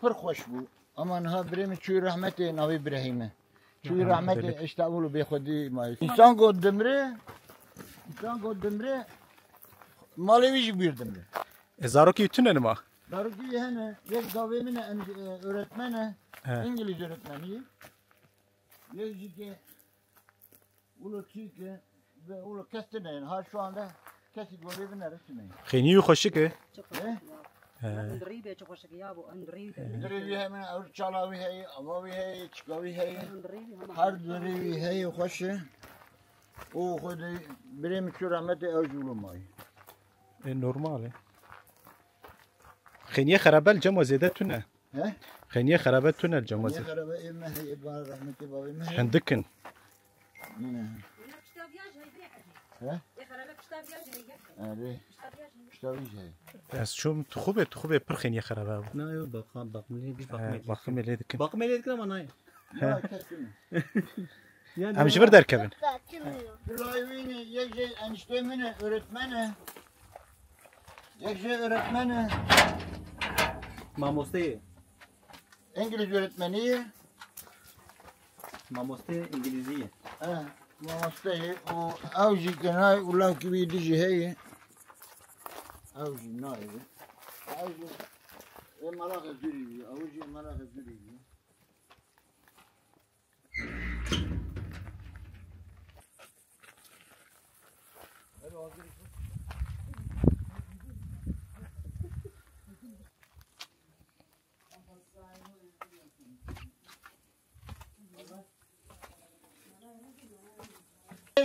پر خوش بود اما ها بریم چوی رحمت نوی ابراهیمه چوی رحمت اشتاقولو به خودی مای انسان گود دمره مالی ویش بیر دمره ازارو کی تونه ما داروکی هنه یک داوی منه öğretmene İngiliz öğretmeni yeci ki ulu çike ve ulu kestineyin ha şu anda kesik var evine resmeyin خینی خوشی که اندريبه چه خوشك يابو اندريبه دریوی هی من اور چالاوی هی آواوی هی چکاوی هی هر دریوی هی خوشه او خودی بریم چو رحمت اوجولو مای نورماله خینی خرابل جمع زیده تونه خینی خرابل تونه جمع زیده خرابه ایمه هی ابان رحمتی باوی مه هندکن نه آره کتابی هی از چون خوبه پر خینی خرابه بود نه یو باقملی بیش باقملی دکن باقملی دکن ما نه همش بر در کبن Drivini yekce eniştemine öğretmene yekce öğretmene mamoste İngiliz öğretmeni mamoste İngilizce mamosteyi o avcı kenay ulan gibi dici hey avcı nay avcı merak ediyor avcı merak ediyor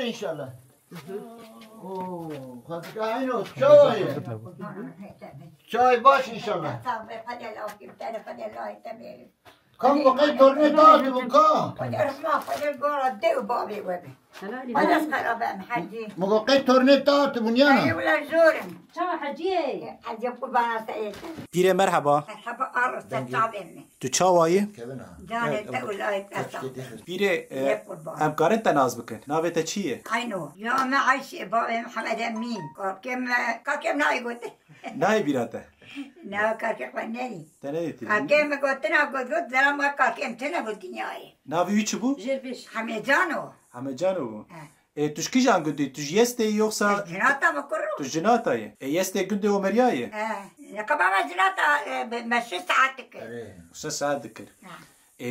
İnşallah. Oo, hadi aynı çay. Çay baş inşallah. Kam bakay torne dağıtı bu ka. Bakay torne dağıtı bu yana. پیره مرحبا تو چاوایی؟ پیره همکارن تناز بکن ناویتا چیه؟ اینو یا ما عایشه با محمد امین کاکم نای گوته نای بیراته نه کاکم نی تنهیتی کاکم گوته نه گوت درام کاکم تنه بود دنیای ناوی چی بو؟ همه جانو همه جانو بو توش کی جان گندی توش یسته یوکسا جناتا مکرو توش جناتایه یسته گندی عمریایه نکبا ما جناتا مشي ساعتك 6 ساعت دکر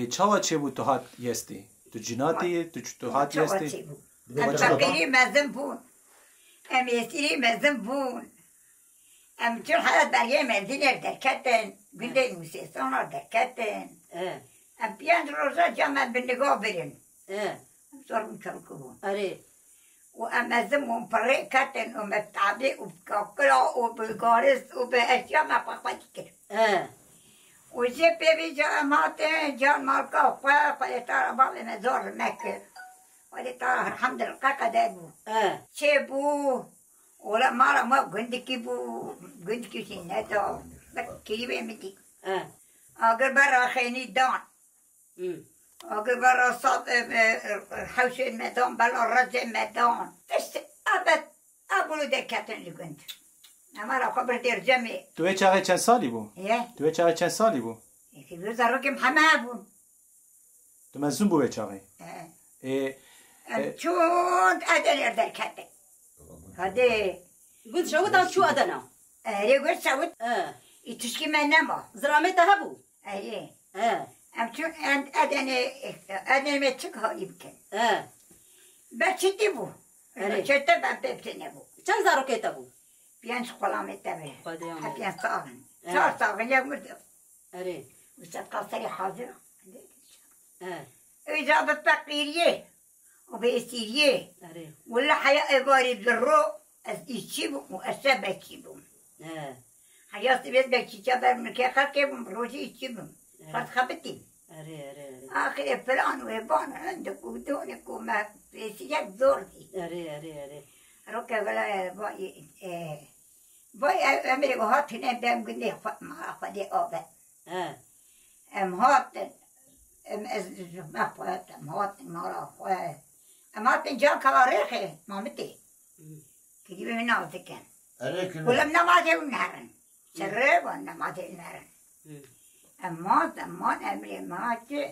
چاوا چه بو تو هات یستی تو جناتی تو هات یستی ام فقيري مازن بون ام يسيري مازن بون ام جل حالات بريه مازنير دركتن قلدي المسيسانة دركتن ام بيان روزا جامع بالنقاب برين ام صاروا كالكبون وام مازن منفرق كتن ومبتعبي وبكاكلا وبقارس وبأشياء ما بقبتكر وجي بيبي جامعتين جان مالكا فلتارا بابي مزور مكر ولتارا الحمد لله قدابو شيبو ولا مرة ما قندكي بو قندكي سنتا كيبي متي اقر برا خيني دان اقر برا صاب حوش المدان بلا رز المدان تست ابد اقولو دكاتن لقند اما را خبر دير جميع تو چاقه چند سالی بو؟ تو چاقه چند سالی بو؟ يكي بيوزا رقم حمابون تو مزون بو چاقه شون أدنى يردل كاتك هذي قلت شو ده شو أدنى يقول سوت يتشكي من نما زرامي تهبو أيه أم شو أدنى متشكها يمكن بس تبو شتى بابتنبو كم زارو كتبو بيان شقلام التبع بيان صاغن صاغن يا مرد أري وستقال سري حاضرة إذا بفقيرية وبيسيريه ولا حياة إباري بالرو يشيبوا وأسابة يشيبوا حياة بيت بيشيبوا من كي خلقهم بروجي يشيبوا فتخبتي آخر فلان ويبان عندك ودونك وما بيسيك زورتي روكا ولا باي أمري وهات هنا بام قلني ما أخذي أوبا هات ما فات هات مرة أما تنجان كاريخي مامتي كذي من نازكن عليك ولا نماذج ونهرن سرب ونماذج ونهرن أما أمري ما جي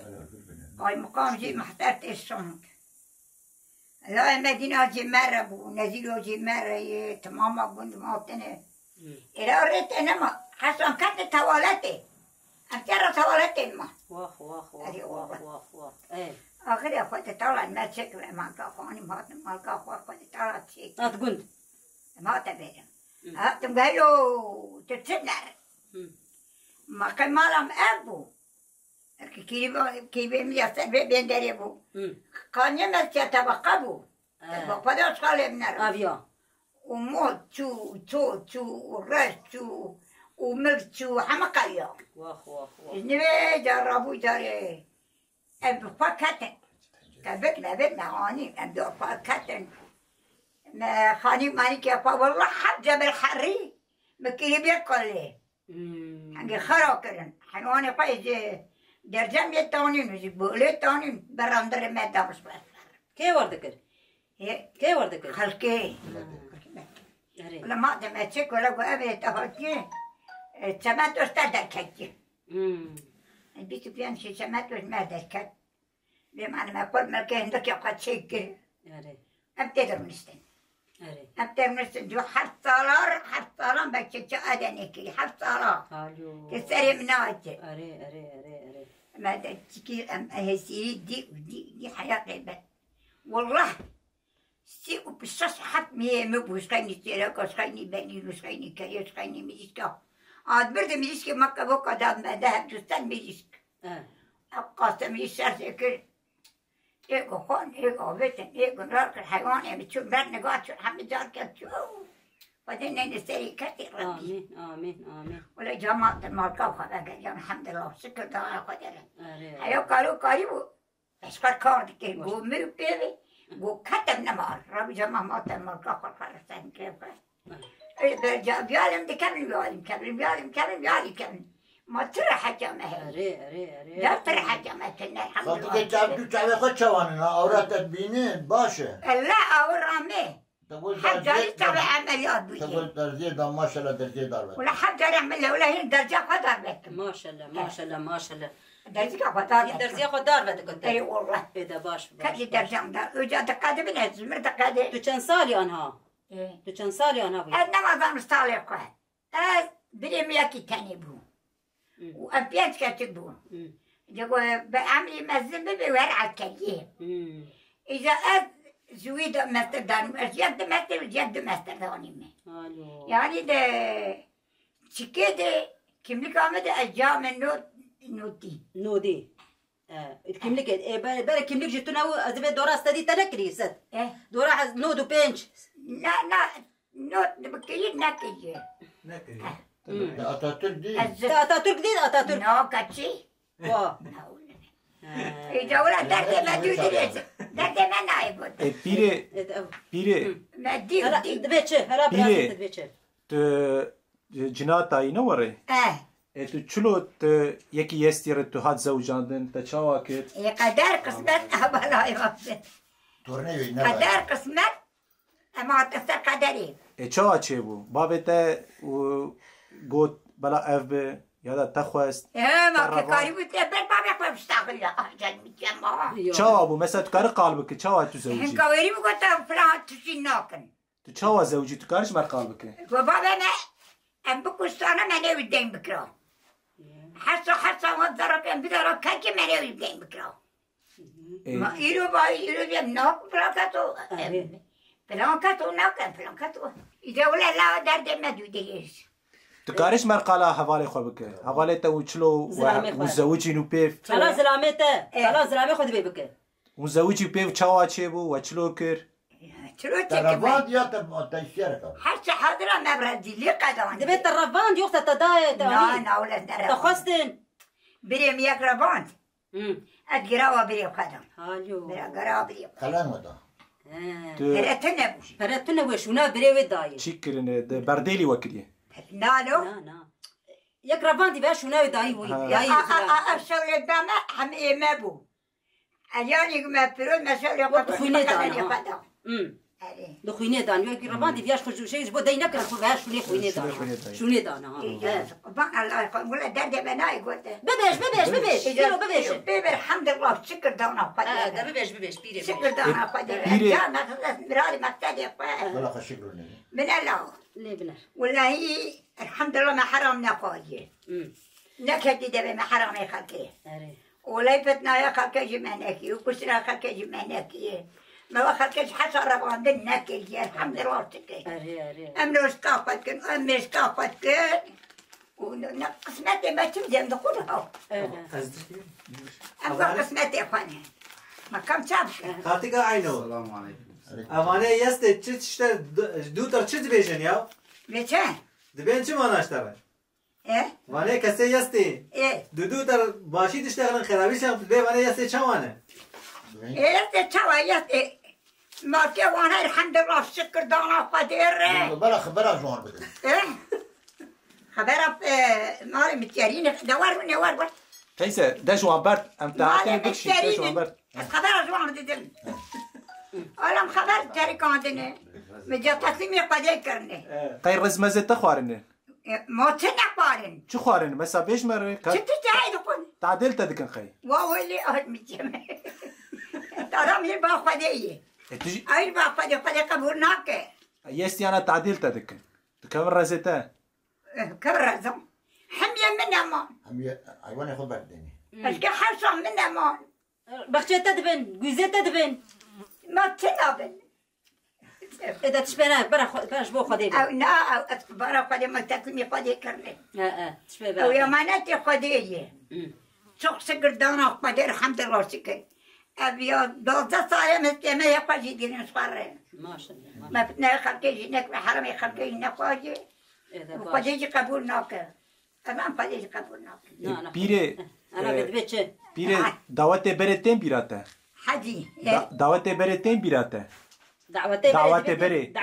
أي مقام جي محترت الصمت لا المدينة جي مرة بو نزيلو جي مرة تماما بند موطنة إذا أردت أنا حسن كانت توالتي أنترى توالتي ما واخ واخ واخ واخ واخ واخ ايه آخر يا أخواتي طالع ما تشكل ما كأخواني ما كأخواتي طالع تشكل أتقول ما تبيهم تم قالوا تتسنر ما كان مالهم أبو كيف يستر بين دريبو كان يمسك تبقبو فداش قال ابن أبيا وموت شو ورش وملك شو حمقيا واخ واخ واخ نبي جربوا جري أبو فكتن كبتنا هاني أبو فكتن ما خاني ماني كيف والله حب جبل حري مكيني بيقولي عندي خراكرن حنواني قيد درجم يتونين وزي بولي تونين براندر ما دامس بس كي وردكر كي وردكر خلقي ولا ما دمتك ولا قابل تهجي سمعت استدر كتي البيت بيان شي سمعت ما دركت بمعنى ما كل ملكي عندك يقعد شيء أبتدر منستن أبتدر منستن جو حرف صالار بكتش أدنيكي حرف صالار كسري مناجي أري ما تشكي هسي دي حياة غيبة والله سي وبشاش حد مبوش خيني سيراكوش خيني بنيلوش خيني كريوش خيني ميجيسكا عاد برد ميجيسكي مكة بوكا داد ما دهب جستان ميجيسك قاسم يشار سيكر إيقو خون إيقو بيتن إيقو نراك الحيوان يعني تشوف برد نقاط شو الحمد جار كتشوف بعدين نستري كثير ربي آمين ولا جماعة المالكة وخذا قال الحمد لله شكر دعاء قدره هيو قالوا قريبو بس كارد كي جو ميو بيبي جو كتب نمار ربي جماعة المالكة وخذا كيف إذا بيعلم بيعلم ما ترى حاجة ما هي لا ترى حاجة ما كنا الحمد لله خاطر تعبتوا تعبي خد شواننا أورات تبينين باشا لا أورامي حاجة يتابع عمليات بيجي تقول درجة ده ما شاء الله درجة ضربت ولا حاجة يعمل له ولا هي درجة قدر بك ما شاء الله درجة قدر درجة قدر بدك اي والله إذا باش كذي درجة ده وجا تقادم من هزمر تقادم تو كان سالي أنها تو كان سالي أنها بي أنا ما ظن مستعلي قاعد بريميا كي تاني بو وأبيات كاتبو جوا بعملي مزم بورع كليه إذا زويد مستر دانو جد مستر جد مستر داني يعني ده شكده كملك عمد أجام نودي كملك بره كملك جتنا أزبي دورة استدي تنكري ست دورة نودو بينش لا نود بكير نكير أتاتürk değil أتاتürk değil أتاتürk نو كاتشي واه إذا ولا درد ما تدريس درد ما نايبود Biri ما ديو هلا دي دبيتش هلا براسي دبيتش جناتایی نوره تو چلو یکی یستیر تو هات زوجاندن تا چاوا کرد قدر قسمت أبلاي وقت Tornavida ne قدر var? قسمت أما تصير قدري چاوا چه بو بابته گوت بلا اف به یادا تخواست ما كاري بتبر بابا بشتغل يا أهجن مجمع چاوا بو مثلا تو کار قلبك چاوا تو زوجی هن كاري بقول فلان تشيناكن تو چاوا زوجی تو کارش مر قلبك وبابا ما أم بكوستانا ما نوي دين بكرا حسا وضرب أم بدرا كاكي ما نوي دين بكرا ما يرو بيم ناك فلانكاتو فلانكاتو ناكن فلانكاتو إذا ولا لا درد ما دوديش تو کارش مر قلا حواله خو بك حواله تو چلو و زوجی نو پیف خلاص زلامته خلاص زلامه خود بيبكي و زوجی پیف چاوا چه بو و چلو کر Taravat ya da taşıyarak. حتى حاضرة ما بردي لي قدوان دبيت الرفان يوقت تداي لا ولا درا تخستن بريم ياك رباند أدقراوا بريم قدم هالو برا قراوا بريم Kalan mı da? فرتنا بوش فرتنا وشونا بريوي داي چی کرنه بردیلی وکریه نالو لا ياك رفان دي باش شونا داي وي داي أرسل الدم هم إيمابو أياني ما برود ما شاء الله خيني دانا. دو خوینه دان یکی ربان دیویاش خوشوشش بود دی نکرد خو بهش شونی خوینه دان شونی دان با الله ولا درد بنای گفته ببیش بیرو ببیش ببر الحمد لله شكر دانا قدر ده ببیش بیره شكر دانا قدر جانا مراري مقتدي بلا خشكر لنا من الله نه بنر والله الحمد لله ما حرمنا قاجي نكدي دبي ما حرم خلقي اره وليفتنا يا خلقي جمانكي وكسرا خلقي جمانكي ما خلقي حشر ربان ناكل الحمد لله تكي اره أمن استافتكن أم استافتكن ونقسمتي ما تمزم دخولها أم قسمتي أخواني ما كم شافك خاطيك عينو السلام عليكم أمانة يستي تشتا دوتر تشت بيجن يا متى دبين شو ما نشتغل إيه مانه كسي يستي إيه دوتر باشي تشتغلن خرابي شام تبي مانه يستي شوانه إيه تشوى ما كوانا الحمد لله شكر دانا قدير بلا خبرها جوان بدل إيه خبرها ماري متيارين دوار من دوار كيسه ده جوان برد ام تعطيني بكشي ده جوان برد خبرها جوان بدل ألم خبر تاريخ عندنا مجا تسليمي قدير كرني قير رزمزه تخوارنه ما تنقارن شو خوارنه مثلا بيش مره شو تجاهد كن تعدلت دكن خي وولي أهد مجمع ترى من باخديه تجي أي باخديه قد قبولناك يستي انا تعدلت دكن تكمل رزته كبرزم حمية من أمان هم ايوان ياخذ بعدين أشكي حرصة من أمان بخشة تدبن جوزة تدبن ما تنابن إذا تشبنا برا بو خديبة أو نا أو أتكبر قد ما تكلمي قد كرني تشبه أو يمانتي قديه شخص قردانا قدر الحمد لله شكر أبيض دوزة صايا مستمع يقاجي يدير نصفر ما شاء الله ما فتنا خلقي جنك بحرمي خلقي نقاجي وقديجي قبولناك تمام قديجي قبولناك بيره أنا بدبتش بيره دعوت برتين بيراته حدي دعوت برتين بيراته دعوتي بري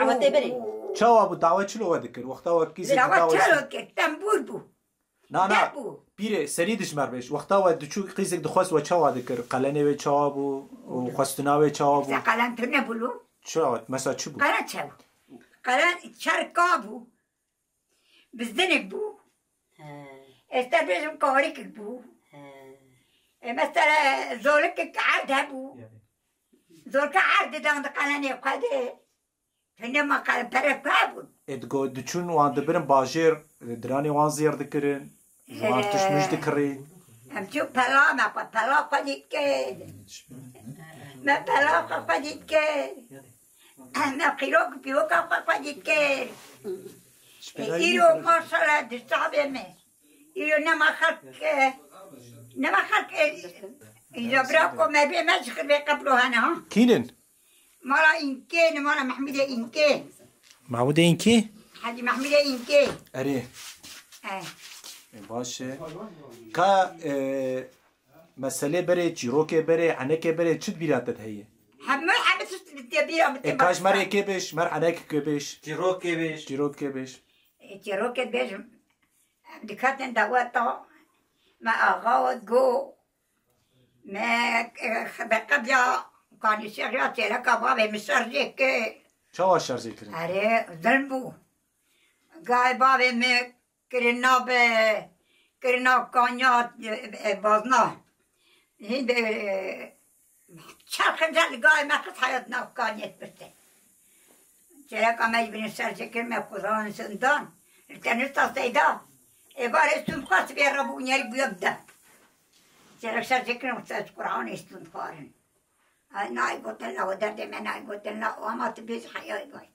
شو ابو دعوت شلو ذكر وقتها وركيز دعوت تلوك تنبول بو نا بيره سريدش مربش وقتها ودچو قيزك دخواس و شو ذكر قلنه و چابو و خستنا و چابو قلن تو نبولو شو مثلا چه بود قلن چاو قلن شركابو بزدنك بو استبرزم كوريك بو مثلا زولك عردها بو زولك عرد دان قلن يقاده فنما قلن برفابو ادگو دچون وان دبرن باجر دراني وان زير ذكرن وان تشمش ذكرين امشو بلا ما بلا قديد كده ما بلا قديد كده ما قيروك بيوكا قديد كده إيرو ما شاء الله دستابه مه إيرو نما خلق إذا براكو ما بي ما شخر بيقبلو هنا كينن مرا إنكين مرا محمودة إنكين معودة إنكي حاجي محمودة إنكين أريه باشه كا مسألة بري جيروكي بري عنكي بري تشد بيراتت هي حمد تستبيرا كاش مري كيبش مر عنك كيبش جيروك كيفيش جيروك كيبش جيروكي بيش دكاتن دواتا ما أغاوت جو ما بقبل كان يشغل لك بابي مسرجك شو هالشر ذكرين أري ظلمو قاي بابي ما كرنا كانيات بازنا هند شرخن زال قاي ما قص حياتنا كانيات بستي جاك ما يبين سرجك ما قصان سندان التنستا سيدا إبارة سمخاس بيربون يربو يبدا جاك سرجك مستاذ قرآن استنفارن ناي قتلنا ودرد ما ناي قتلنا وما تبيز حياة قاي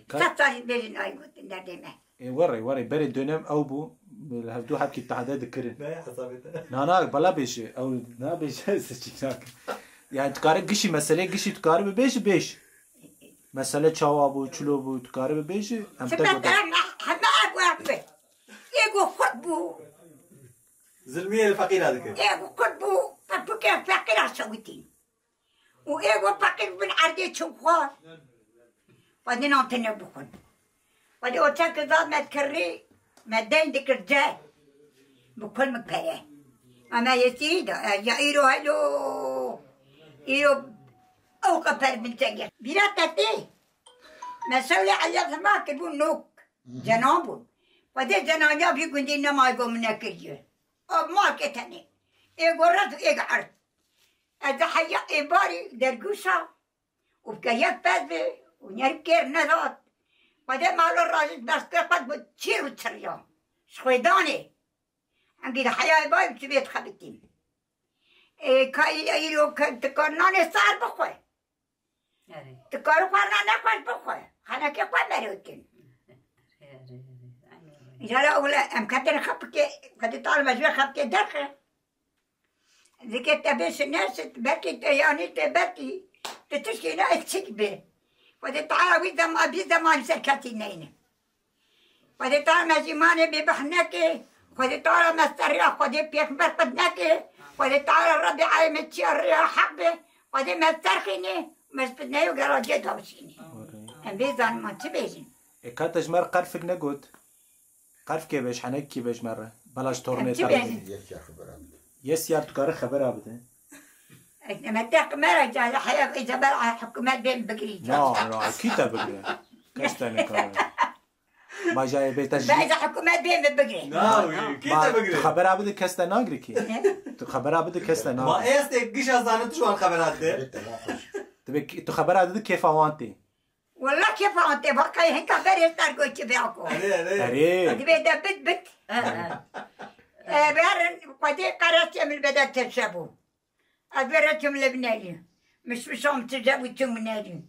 ستة بيز ناي قتلنا درد ما وري بري دونم أو بو بالهفدو حبكي التعداد ذكرين لا حسابته نا بلا بيش أو نا بيش سچيناك يعني تكاري قشي مسألة قشي تكاري بيش مسألة شاوا بو چلو بو تكاري بيش هم سمعت أنا حما أقوى إيجو خطبو زلمية الفقير هذاك إيجو خطبو خطبو كيف فقير سويتين وإيجو فقير بالعرض شوخار بعدين أنتنا بكون بعدين أتاك ذات ما تكري ما دين ذكر جاي بكل مكبرة أما يسير يا إيرو هلو إيرو أو كبر من تجي بلا تتي مسؤول عيال ما كبون نوك جنابون وده جنايا بيقول دي نما يقوم نكريه أو ما كتني إيقورات وإيقعرت هذا حيا إباري درجوشا وبكيات بذي ونركير نذات وده مال الراجل بس كقد بتشير وتشريان شويداني عندي حيا إباري بتبيت خبتين كاي يلو تكرناني صار بخوي تكرر قرنا نقول بخوي خنا كي قوي مريوتين إذا لا أقول أم كتر خبكي قد طال مجمع خبكي دخل ذيك تبيش الناس تبكي يعني تبكي تتشكي لا تشكبه وده تعالى ويدا ما بيدا ما يسكتي نينه وده تعالى مجماني ببحنكي وده تعالى مستريح وده بيخبر بدنكي وده تعالى ربي عايم تشير حبه وده مسترخيني مش بدنا يقرا جد هوشيني ام بيزان ما تبيجين كاتج مر قرفك نقول قرف كي باش حنكي باش مرة بلاش تورني يس يار تقرا خبر ابدا ما تاك مرة جاي حياة إذا بلع حكومات بين بقري لا أكيد بقري كاستاني كار ما جاي بيتاج إذا حكومات بين بقري ناوي كيتا بقري خبر ابدا كاستاني اغري كي تو خبر ابدا كاستاني ما استك قش أزانت شو الخبرات ده تبي تو خبر ابدا كيف اوانتي والله كيف أنت بقى هيك خبر يسترقوا تبيعكم اري تبي دبت بت بارن قدي قرأت من بدأ تشابو أبرتهم لبناني مش بشام تجاوزتهم منادي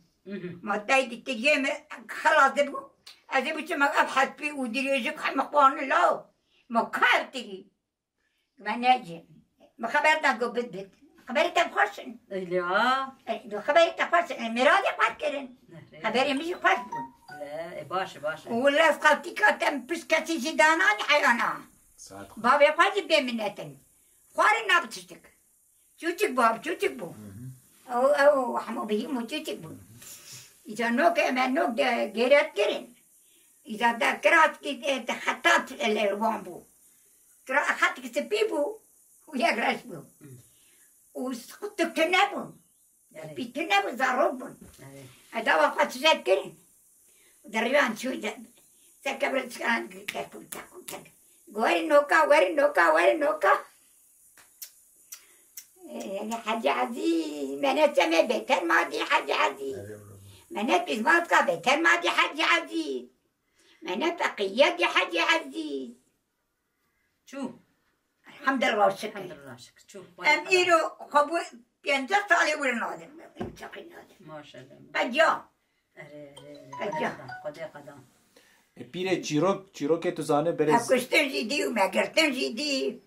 ما تايد التجيم خلاص دبو أذبت ما أبحث فيه ودريجك مقبان لا ما كارتي ما ناجي ما خبرتنا قبل بيت خبرتك خشن لا خبرتك خشن مرادي فكرن خبري مش خشن لا باش ولا سقطتي كاتم بس كاتي زدانان حيانا بابي فاجي بمنتن خواري نابتشتك شوتك باب شوتك بو او حمو بيمو شوتك بو إذا نوك ما نوك ده جيرات كرين إذا ده كرات كي خطات الوامبو كرا خطك سبيبو ويا غراسبو وسقطك تنابو بيتنابو زاروبون هذا وقت زاد كرين دريان شو ده سكبرت كان كاكل غوري نوكا يعني حاجة عزيز منات سمي بيتر ماضي حاجة عزيز منات بزماتك بيتر ماضي حاجة عزيز منات بقية دي حاجة عزيز شو الحمد لله والشكر الحمد لله شكر شو أم إيرو خبو بينزل طالي ولا نادر انتقي نادر ما شاء الله قد جاء قدام بيري تشيرو كي تزانه برز أكشتن جدي وما قرتن جدي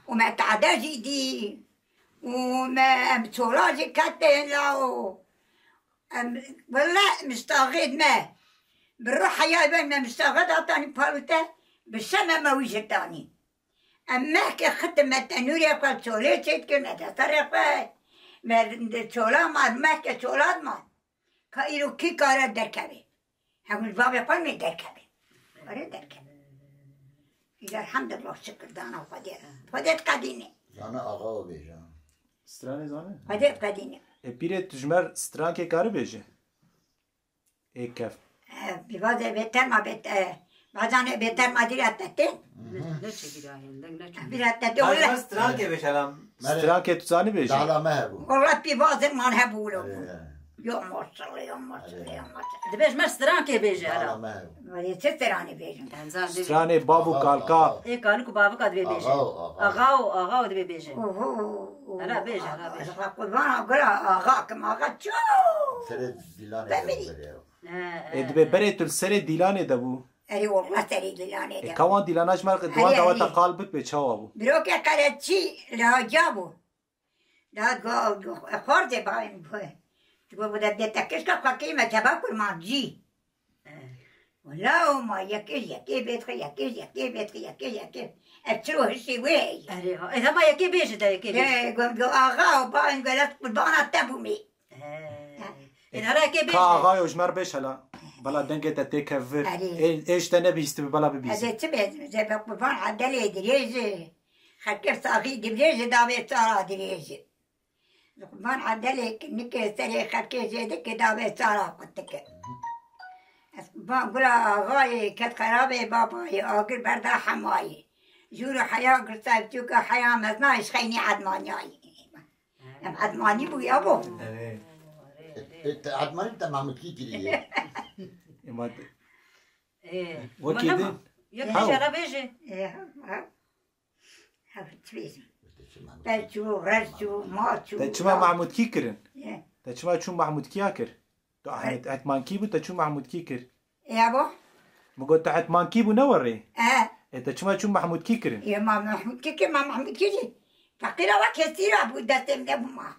وما تعدا جدي وما متولاجي كاتين لاو والله مستغيد ما بروح يا بين ما مستغيد عطاني بالوته بالسما ما وجدتاني أما كي خدمة تنوري قال توليت كنا تطرق ما تولا ما كي تولاد ما كايرو كي كارا دركبي هم الباب يقول مي دركبي ورد دركبي إذا الحمد لله شكر دانا فديت قديني أنا أغاو بيجان ستراني زانه فديت قديني بيري تجمر ستران كي كاري بيجي اي كيف ببعض بيتر ما بيت بعضان بيتر ما دير أتتين لا تشكي بير أتتين هاي والله بس تران كي بشلام ستران كي تزانه بيجي تعالى ما هبو والله ببعض ما نهبولو يوم مرسل يوم مرسل دبيش ما ستران كي بيجي تعالى هلا ما هبو ولي تستراني بيجن ستراني بابو كالكا ايه كانك بابك دبي بيجي اغاو دبي بيجي هلا بيجي قربان أقول أغاك ما أغا شو سرد ديلاني فاميلي. دبي بريت السري ديلاني دبو أري والله تريد لاني ده كوان ديلاناش مال دوان هري. دواتا قلبك بيتشاو ابو بروك كارتشي لا جابو لا خورد باين بوي تقول بدأ تكشك قيمة تباكل ما جي ولا ما يكي بيت أتروه الشيء وين اذا ما يكي بيجي ده يكي بيجي قم أغا باين قالت قربانة تبومي اذا هلا يكي بيجي كا آغايو جمر بيش هلا بلا دنگه تتكفر هري. ايش تنبيست بلا ببيزي هذا تبعد زي بقربان عدلي دريجي خكر صاغي دريجي دابي صار دريجي قربان عدلي كنك سري خكر زي دك دابي صار قتك بقول آقای کت خرابه بابای آگر برده حمایی جور حیا گرساب تو که حیا مزنایش خیلی عدمانیایی عدمانی بوی ابو عدمانی انت محمود کی کریه اما ايه وكيدين يبقى شرا بيجي هفتويزم بلشو رشو ماتشو تشما محمود كيكرن تشما شو محمود كياكر تو عثمان كيبو تشو محمود كيكر يا ابو مقول عثمان كيبو نوري اه تشما شو محمود كيكرن يا ما محمود كيكي ما محمود كيكي فقيرة وكثير ابو دستم لابو ما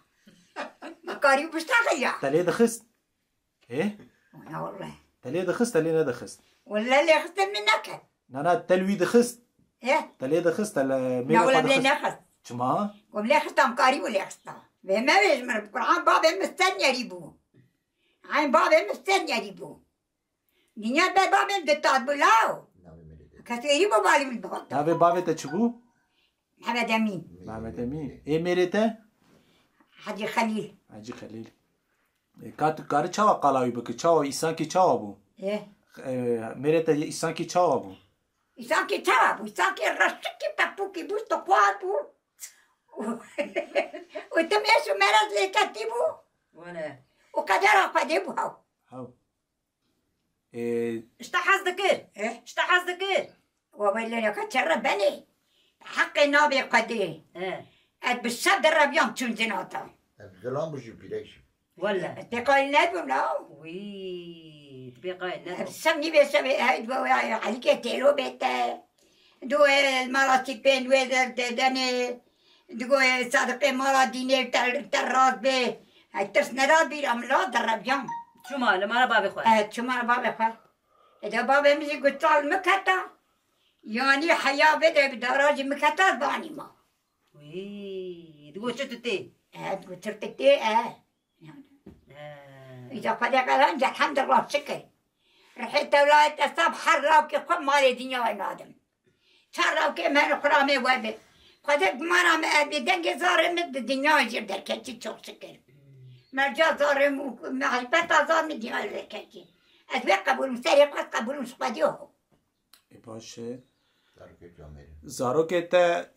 مكاري بشتغل يا تلي دخست ايه وانا والله تلي دخست تلي نا دخست ولا اللي خست منك انا تلوي دخست ايه تلي دخست لا ميغا ولا بلا دخست نخست شما ولا خست مكاري ولا خست بما بيجمر القرآن بابا مستني ريبو عين بابا مستني ريبو دنيا بابا دتاد بلاو كثير بابا من بغض نابي بابي تشبو محمد امين محمد امين ايه ميريتا حاجي خليل حاجي خليل كات كار چاوا قلاوي بك چاوا انسان كي چاوا بو ايه ميريتا انسان كي چاوا بو إساكي تابو إساكي رشكي بابوكي بوستو قواتو وتميشو مرض لي كتبو ولا وقدرها قدبو هاو ايه اشتا حاسدك ايه اشتا حاسدك وبيلنا كتشرب بني حقي نابي قدي ايه اد بالصدر ربيان تشون زناتا زلام بشي بيريش ولا تقول نادو لا وي تبي قايل سمني بيسوي هاي عليك تيرو بيت دو المراتب بين داني دو صادق مرا دينير تراس بي هاي تسنرات بي رملا دربيان شو ما لما بابي خويا شو ما بابا خا إذا بابا مزي قلت له مكتا يعني حياة بدأ بدراجة مكتا باني ما وي تقول شو تتي تقول ترتكتي إذا قد قال الحمد لله شكر رحت ولاية أصاب حراو كي قم مالي دنيا وينادم حراو كي ما نقرامي وابي قد ما أنا بدنجي زار مد الدنيا يجير دركتي تشوف شكر مرجع زار معرفة زار من دنيا دركتي أتوقع قبول مسارق قبول مش قديوه باشه زاروكتا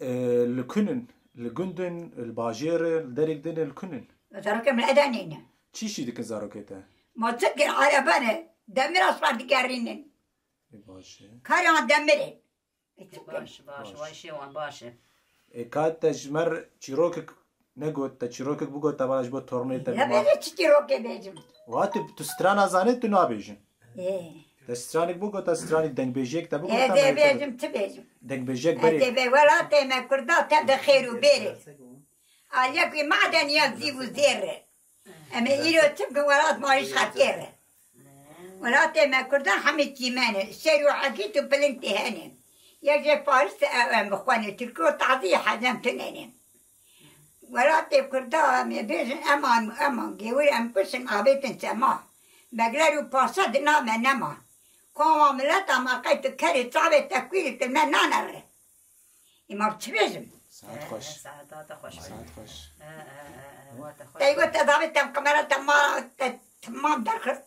لكنن لجندن الباجير دريكدن الكنن زارك من الأدانين چی دکن زاروكتا ما تذكر على بنا دمر أصفر دقارين باشه كاريان دمر باش واي شي وان باش كات تجمر چیروکک نگوت تا چیروکک بگو تا باش با تورنه تا لا بلا تشترو كبيجم وقت تستران ازانه تو نابیجن إيه تسترانك بگو تسترانك دنگ بیجیک تا بگو إيه بيجم تبيجم دنگ بیجیک بری تبي ولا تما كردا تبدا خير وبيرك عليك معدن يكذب وزير أما إيرو تبقى ولا ما يشخطير ولا تما كردا حمد كيمان سيرو حقيتو بالامتحان يجي فارس أم بخواني تركو تعطيه حزم تنين ولا تكردا أم بيجن أمان جوي أم بسم عبيت سما بقلرو باسد نام نما كوما ملتا ما قيت كاري تعبي تكويل تلنا نانر إما بتبيجم ساعت خوش ساعات خوش ساعت خوش تيقول تضابط كاميرا تمام دخل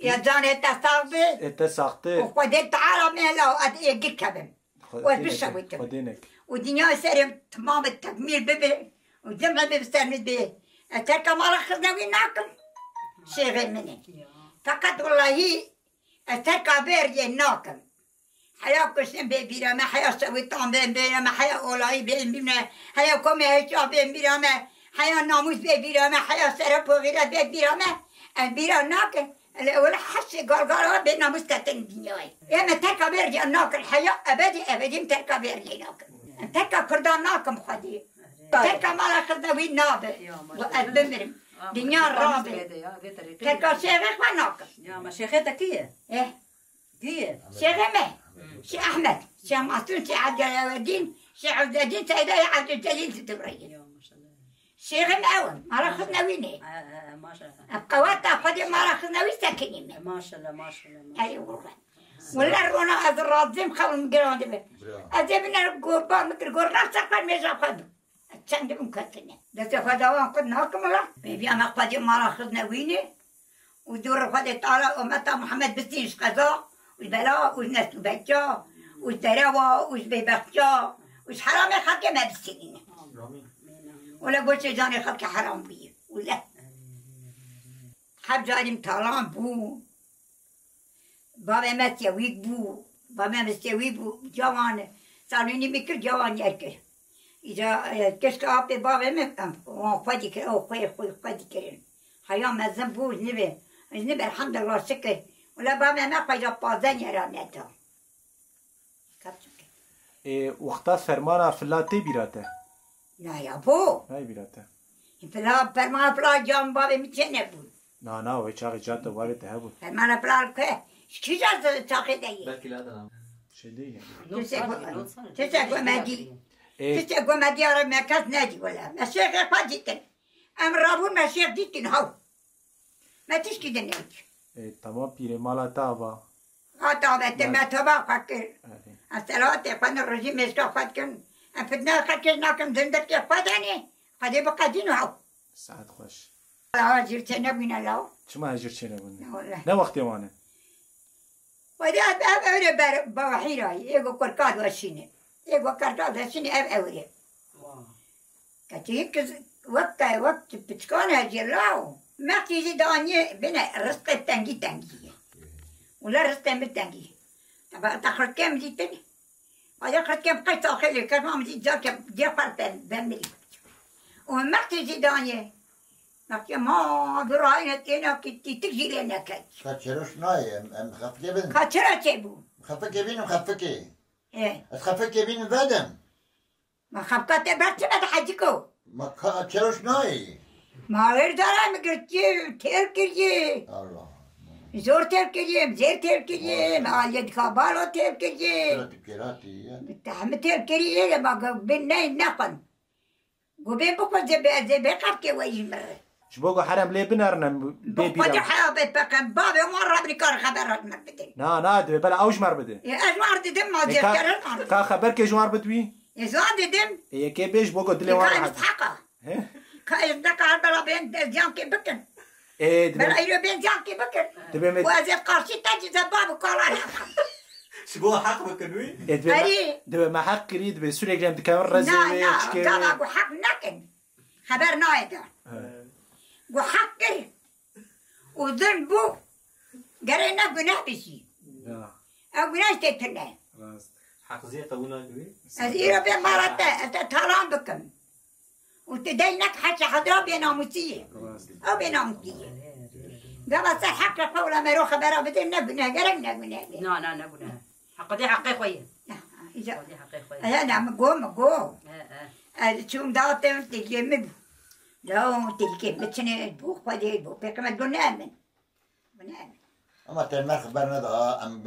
يا جاني تستقبل انت ساقطه وخدت تعالى مهلا يجيك كبم وبشويته خدينك ودنيا سرم تمام التكميل ببي وجمع بسترمي بي أتركم على خذنا ويناكم شيء مني فقط والله أتركا بيرجي ناكم حياة كشن بيبيرا ما حياة سويتان بيبيرا ما حياة أولاي بيبيرا حياة كومي هيشا بيبيرا ما حياة ناموس بيبيرا ما حياة سرب وغيرا بيبيرا ما البيرا ناكم ولا حش قرقرة بين ناموس كتن الدنيا يا ما تركا بيرجي ناكم الحياة أبدي تركا بيرجي ناكم تركا كردان ناكم خدي تركا ما أخذنا وين نابه وأدمرم دنيا الرابع تركا شيخ ما ناكم يا ما شيختك كيه إيه كيه شيخ ما شيخ أحمد شيخ معصوم شيخ عبد الدين شيخ عبد الدين سيدي عبد الجليل ستبري يا ما شاء الله شيخ مأون ما رخصنا وينه ما شاء الله القوات أخذ ما رخصنا ويسكنين ما شاء الله ما شاء الله أي والله ولا رونا أزراد زم خلهم جران دبي أزمنا القربان مثل قرنا سقر ميجا خد تشند مكتنة ده تفدا وان قد ناكم لا بيبي أنا قد ما رخصنا وينه ودور خد تعالى أمتا محمد بستيش قضاء والبلاء والناس بجا والدراوة والبيبخجا وش حرام خلق ما بستينين ولا قلت جاني خلق حرام بيه ولا حب جاني مطالان بو بابا ما تسويك بو بابا ما تسوي بو جوان سالوني مكر جوان يركر إذا كشك أبي بابا ما خدي كر أو خدي كرين حيام مزن بو نبي الحمد لله شكر ولا بابا ما خدي بازن يرانيته وقتا فرمانا فلاتی بیراته لا يا بو نه بیراته فلا فرمان فلا جام بابا متشنه بود نه و چاقی جات وارد ته بود فرمان فلا که کی جات چاقی دیگه belki ladana. چه دیگه تسا قمدي تسا قمدي أرى ما كاس نادي ولا مشيخ قاديتن أم رابون مشيخ ديتن هاو ما تشكي دنيك تمام پیره مالا تابا قاطع ما تبا فكر الصلاة قن الرجيم يسكا فاتكن أفتنا خكر ناكم زندك يفادني قد يبقى دينه هاو ساعت خوش لا جرت نبينا لا شما هجر چه نبونه والله نه وقتی وانه ودي أب أوري بوحيرة يجو كركاد وشيني يجو كركاد وشيني أب أوري كتيك وقت بتكون جلاو ما تيجي دانية بنا رزق تنجي ولا رزق متنجي طبعا تخرج كم جيتني ويا خرج كم قيت أخلي كمان جيت جاك جافر بمري وما تيجي دانية ما براينا تينا كي تجي لنا كي خاطرش ناي ام خفك بين خاطرة تبو خفك بين وخفك إيه خفك بين بدم ما خبكت برت ما تحجكو ما خاطرش ناي ما غير دارا مقرتي تركي الله زور تركي زير تركي ما يد خبالو تركي كراتي بتحمل تركي ما بيننا نقن وبين بكره زي قفكي ويجي مرة شبوغو حرم لي بنارنا بي بكره بيرا حابة بكم بابي مرة بنكار خبرات ما بدي نه دبي بلا اوج مر بده يا أجمع دم ما زي كرر کا خبر کې جوار بدوي يا زاد دم هي کې بيش بوغو دلي وار كان حد مستحقة كان ذكر بلا بين جان كي بكن ايه بلا دبي يلو بين جان كي بكن دبي وازي قارشي تاجي زباب وقال شبوه حق بكنوي. دبي ما حق كريد دبي سوري كلام تكامل رزي لا قال أبو حق نكن خبر نايدا وحقر وذنبو قرينا قناه بشي أو قناه تتنا حق زي قبولنا كوي. أزيرا بمارتا أتطالان بكم وتدينك حتى حضرا بناموسية أو بناموسية قال بس حق قولا ما يروح خبره بدنا نبنا قرنا قناه لا نبنا حق دي حقي خويا إذا دي حقي خويا أنا مقوم شوم داوتهم تجمد لو تلقي بتشني بوخ بدي بوخ بكم بنامن اما تنمر خبرنا دا ام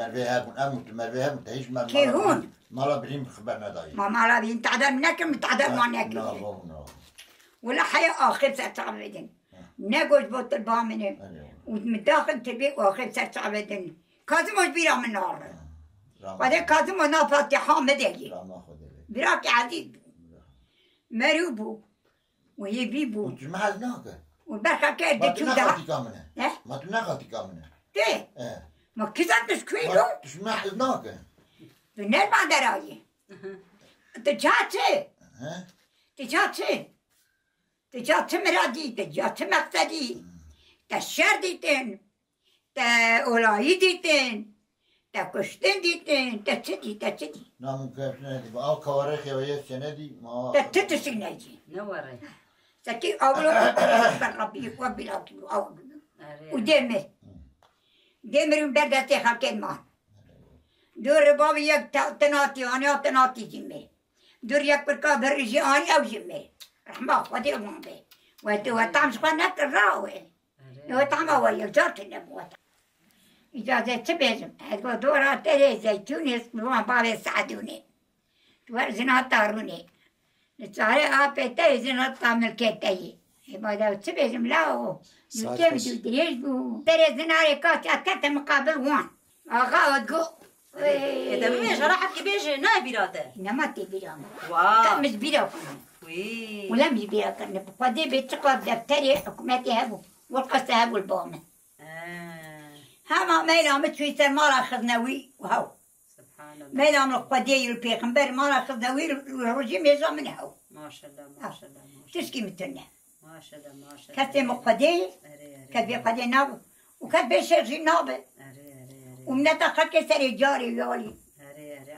مربيها تعيش ما كيهون مالا بريم خبرنا دا ما مالا بين تعدل منكم تعدل ما ناكل ولا حياة آخر سرطعبدن نقول بوت البامنة ومداخل تبيك وآخر سرطعبدن كازم وش بيرا من نار وده كازم ونافاتي حامد يجي براك عديد مريبو ويبيبو وتجمع هناك والبركة ما كده شو ده تناخذي كامنة ما تناخذي كامنة ده ايه ما كذا تسكويلو تجمع هناك بالناس ما دراي تجاتي ها تجاتي مرادي تجاتي مقصدي تشر ديتن تأولاي ديتن تكشتن ديتن تتدي نعم كيف سندي او كوارخ ويا سندي ما تتسق ناجي نوري سكي أولو بربي وبلا أو ودمر دمر بردتي خلقين ما دور بابي يك تناتي أنا تناتي جمي دور يك بركا برجي أنا أو جمي رحمة ودي ما بي وتعم سقنات الراوي وتعم هو يجارت النبوة إذا زي تبيزم هذا دورة تري زي تونس بما بابي ساعدوني توازنها طاروني نتصاري آبتي زنات تعمل كتاي هذا تبيزم لاو يتم تدريج بو تري زناري كات أكتر مقابل وان أغاوت جو إذا مش راح كبيش نابيراته إنما تبيرام واو كم مش بيرام وي ولا مش بيرام فدي بيتقى دفتري حكومتي هبو والقصة هبو البومة ميلام تويتر ما أخذناوي وهو سبحان الله ميلام القدير البيغمبر ما أخذناوي الرجيم يزا من هو ما شاء الله ما شاء الله ما شاء تشكي متنا الله ما شاء الله ما شاء الله كتب مقدير أري كتب قدير ناب وكتب شرجي ناب أري ومن تخلك سري جاري ويالي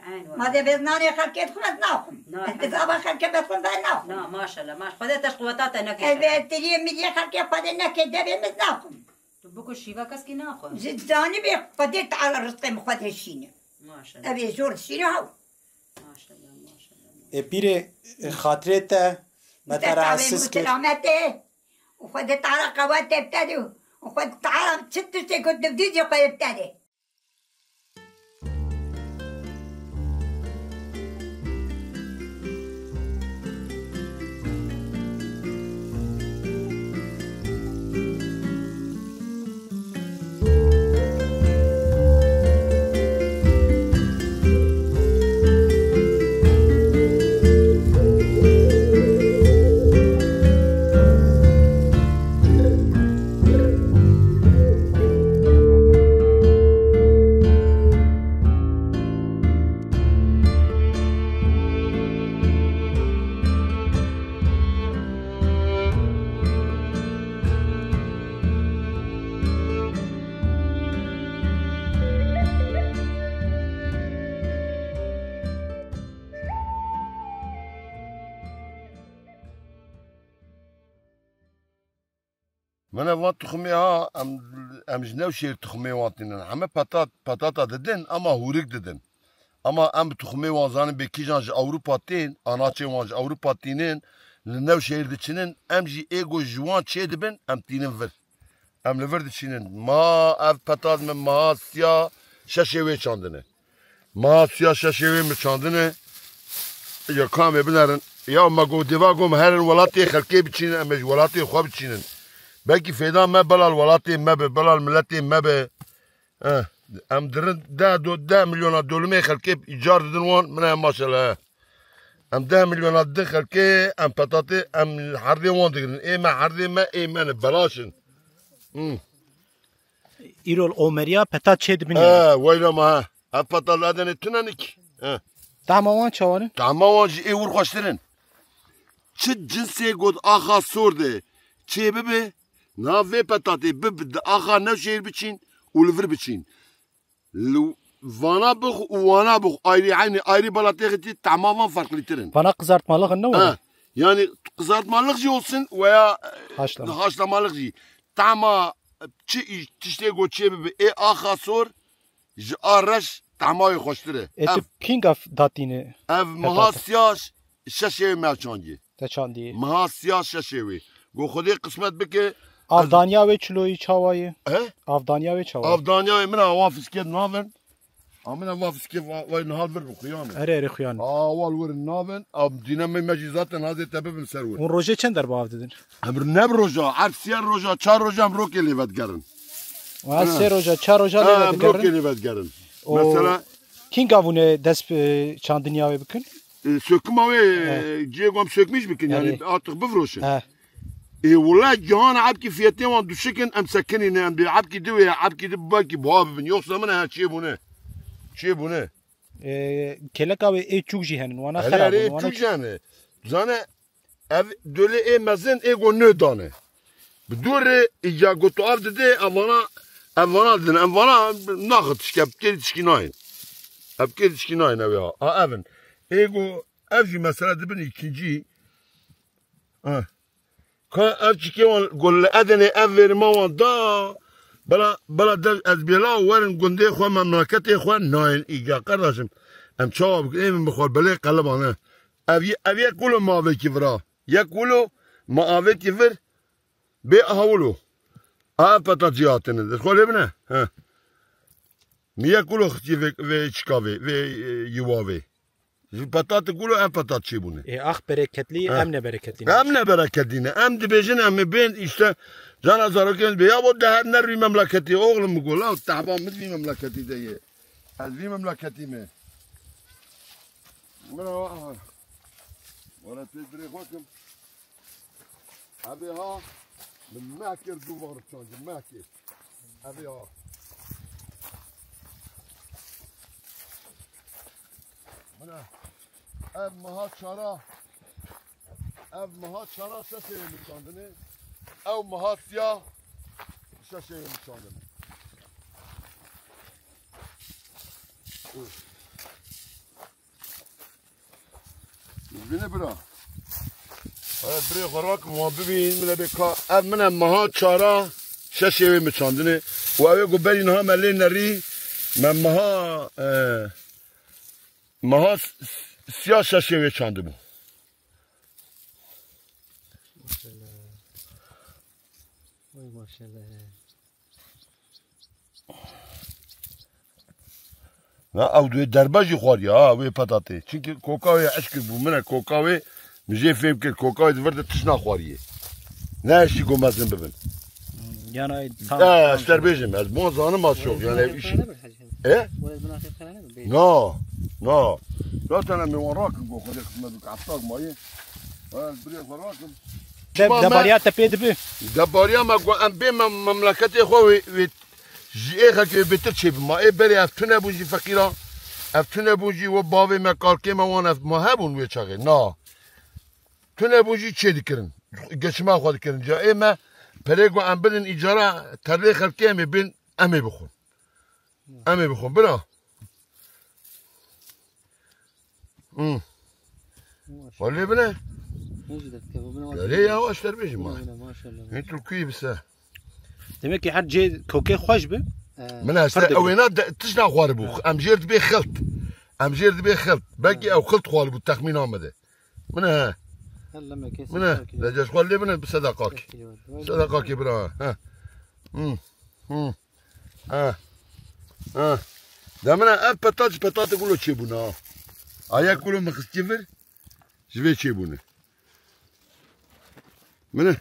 عين ما ده بزناني خلك يدخل ناخم انتظابا خلك بدخل ناخم لا ما شاء الله ما شاء الله خذت قوتات انك البتريه ملي خلك يقعد انك دبي مزناخم تبكو الشيفا كاسكي ناخذ زداني بقدرت على الرزق مخد الشينه ما شاء الله ابي زور الشينه هو ما شاء الله ما شاء الله پیره خاطرته مترعسس كر سلامته وخدت على قوات ابتدوا وخدت على 6 كنت بديت ابتدي من وان تخمي ها ام جناو شير تخمي وانتين اما بطاطا ددن اما هوريك ددن اما ام تخمي وان بكيجانج اوروبا تين انا تشي وان اوروبا تينين لناو شير دتشنن ام جي ايغو جوان تشي دبن ام تينن فر ام لفر دتشنن ما اف بطاط من ما سيا شاشيوي چاندنه ما سيا شاشيوي م چاندنه يا كام بنرن يا ما جو ديفاغوم هرن ولاتي خلكي بتشين ام ولاتي خو بتشينن بلكي فيدا ما بلا الولاتي ما بلا الملتي ما ب ام درن دا مليون دولار خلكي ايجار دنوان من ما شاء الله ام 10 مليون دخل كي ام بطاطي ام حردي وان دغن اي ما حردي ما اي من بلاشن ایرول اومریا پتا چه دبنی ويلا ما بطل ادن تنانك تماما چوارن تماما اي ور خوشترن چه جنسي قد اخا سورده چه ببه نافي بطاطي ببد اخا نشير بچين ولفر بچين لو وانا بخ وانا بخ ايري عيني ايري بلاتيغتي تماما farklı ترن bana kızartmalık ne olur? Yani kızartmalık şey olsun veya Haşlama. haşlamalık şey. Tama çişte goçye be axa sor araş tamayı hoştire. Eti pingaf datini Ev mahasyaş şaşevi merçangi. teçandi. Mahasyaş şaşevi. Go khode kısmet beke Avdanya ve çuloyu çavayı. he? Avdanya ve çavayı. Avdanya mina wafisket naven. Amina wafisket ve nahver khiyane. Ere xuyane. Wal wer naven ab dinamı meci zaten hazret tebim server. On roje çender bu avdedin. Emr ne roja, arsiyer roja, çar roja rokeli vedgerin. Ve ser roja, çar roja levet gerin. Rokeli vedgerin. Mesela Kingavune desp çandinya ve bükün. söküm abi ciyegom sökmüş bikin yani artık bıvroşun. He. والله جهان عبكي فيتين وان دوشكن ام سكنين ام عبكي دوي عبكي دباكي بواب بن يوصل منها شي بونه شي بونه Keleka ve e çok jihenin. Wana هلا xarab. ري تو جانه زانه اف دولي اي مازن ايغو نو دانه بدور اجا قطو ارد دي امانا دن امانا ناخد شكب كيد شكيناين اب كيد شكيناين ابي ها افن ايغو افجي مثلا دبن ikinci كان أرجع قول أدنى أفر ما ودا بلا دل أزبيلا ورن قندي خوان مملكتي خوان ناين إيجا قراشم أم شاب إيه من بخور بلي قلب أنا أبي يقولوا ما أبي كفرا يقولوا ما أبي كفر بأهولو بتاجياتنا دخول ابنه ها مي يقولوا ختي في شكافي في يوافي Patat kulu en patat şey bunu. Ah bereketli hem ne bereketli. Hem ne bereketli. Hem de bejin hem ben işte can azarken be ya bu da her bir memleketi oğlum mu gol. Taban mı bir memleketi diye. Az bir memleketi mi? Merhaba. Valla tedbiri bakın. Abi ha. من ماكر دوبار تشانج ماكر. abi ha. منه ev maha çara ev maha çara sesini çandını ev maha siyah sesini çandını beni bırak evet buraya karak muhabbim bile bir ka ev mine maha çara sesini çandını ve eve guberin ha melin neri men maha siyah sesini çandı bu. Oy maşallah. Ne avduyu derbacı xwar ya ve patatı. Çünkü kokavı aşkı bu mene kokavı müze film ki kokavı verdi tışna xwariye. Ne işi gomazın bebin. Yani Sterbejim az bu zanım az çok yani işi. Ne? No. Zaten mi warakım kokavı kısmet aftak mayı. Buraya warakım. دباريات تبيد به دباریا ما گو ام به مملکت خو و جی که بهتر چه ما ای بری افتونه بوجی فقیرا افتونه بوجی و باوی ما کارکه ما وان ما هبون و چاگه نه تونه بوجی چه دیکرن گشما خود کردن جا ای ما پرگو ام بدن اجاره ترلی خلقی می بین امی بخون برا ولی بنه ليه يا هو اشتر بيجي ما انت الكوي بس demek ki her şey koke hoş be من هسه اوينات تشنا خواربو ام جيرد بي خلط باقي او خلط خواربو التخمين امده من ها من لا جاش خوال لي من صدقاك برا ها ده من اب بطاطا يقولوا تشيبونا ايا يقولوا ما خستيفر جوي تشيبونا منه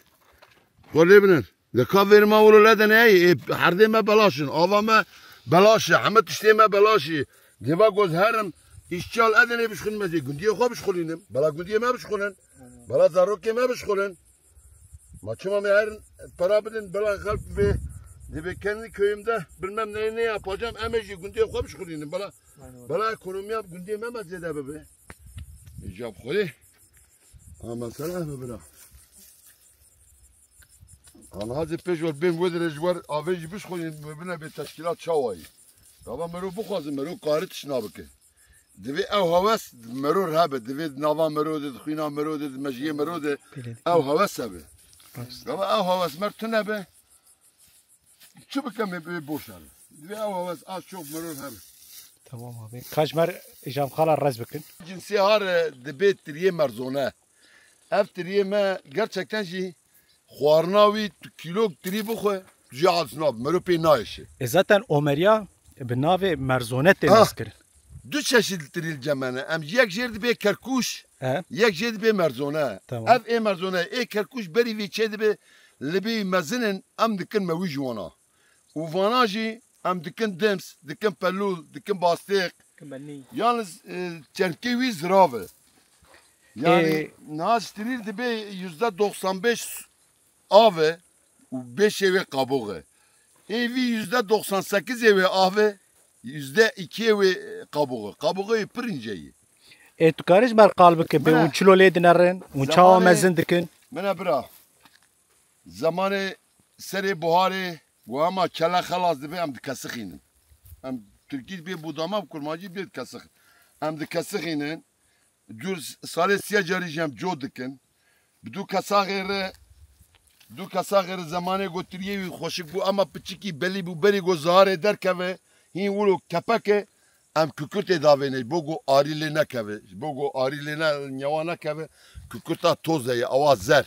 خوال بنر لكافر ما ولو لا دنيا حردي ما بلاشن آوا ما بلاشه همه تشتي ما بلاشه ديما جوز هرم işçal edene bişkınmezi gündiye xo bişkolinim bala gündiye ma bişkolin bala zaroke ma bişkolin maçıma meğer para bilin bala kalp ve dibe kendi köyümde bilmem ne yapacağım emeci gündiye xo bişkolinim bala ekonomi yap gündiye ma mazede bebe icab xoli ama sana bebe أنا هذا بيجور بين ودرج ور أفيج بيشخون بنا بتشكيلات شواي طبعا مرو بخوازم مرو قارت شنابك دبي أو هواس مرو رهبة دبي نافا مرو دد خينا مرو دد مجيه مرو دد أو هواس هبه طبعا أو هواس مرتنا به شو بكم بوشان دبي أو هواس شوف مرو رهبة tamam abi kaç mer icam khala raz bakın cinsi har debê tiriye merzone ev tiriye me gerçekten jî xwarina wî kîlok tirî bixwe jî aznav mero pê nayişe zaten Omeriya bi navê merzonet tê meskirin du çeşit tirîl cemene em yek jêr dibe kerkûş yek jê dibe merzone ev ê merzone ê kerkûş berî vê çê dibe li bê mezinin em dikin me wî ji wana û vana jî em dikin dims dikin pelûl dikin bastêq yalnız çerkê wî zirav e yani naz tirîl dibe %95 ave û 5 evê qaboğ e evî %98 evê ave %2 evê qaboğ e qaboğê pir ince ye tu karî mer qal bike be û çilo lê dinerin û çawa mezin dikin mine bira zamanê serê buharê û hema kele xelas dibe em dikesixînin em Türkî bê budama kurmacî bê dikesix em dikesixînin dur salê siya carî jî em co dikin bi du kesaxê re du kesaxê re zamanê gotiriyê wî xweşik bû ama piçikî belî bû berî got ziharê derkeve hîn wilo kepekê em kükürtê davêne ji bo got arî lê nekeve ji bo got arî lê nyawa nekeve kükürta toz ye ewa zer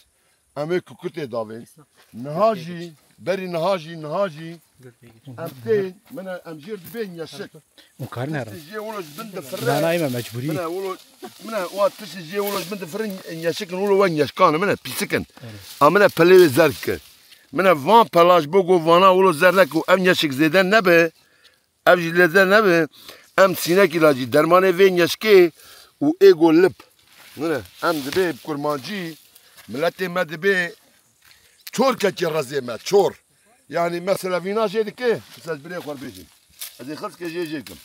em ê kükürtê davên niha jî berî niha jî em tên mine em jêr dibên yeşik û karî nerin jê wilo ji bin difire danayî me mecburî mine wa tiştî jê wilo ji bin difirin yeşikin wilo wen yeşkan mine pîsikin a mine pelê wê zer dike mine van pela ji bo got vana wilo zer neke û em yeşik zêde nebe ev jî lêzer nebe em sînekî la jî dermanê vên yeşkê û ê got lip mine em dibe kurmancî milletê me dibe çor kekî rezê me çor yani mesela vîna jê dike mesela birê xwe bêjin ez ê xelkê jê kim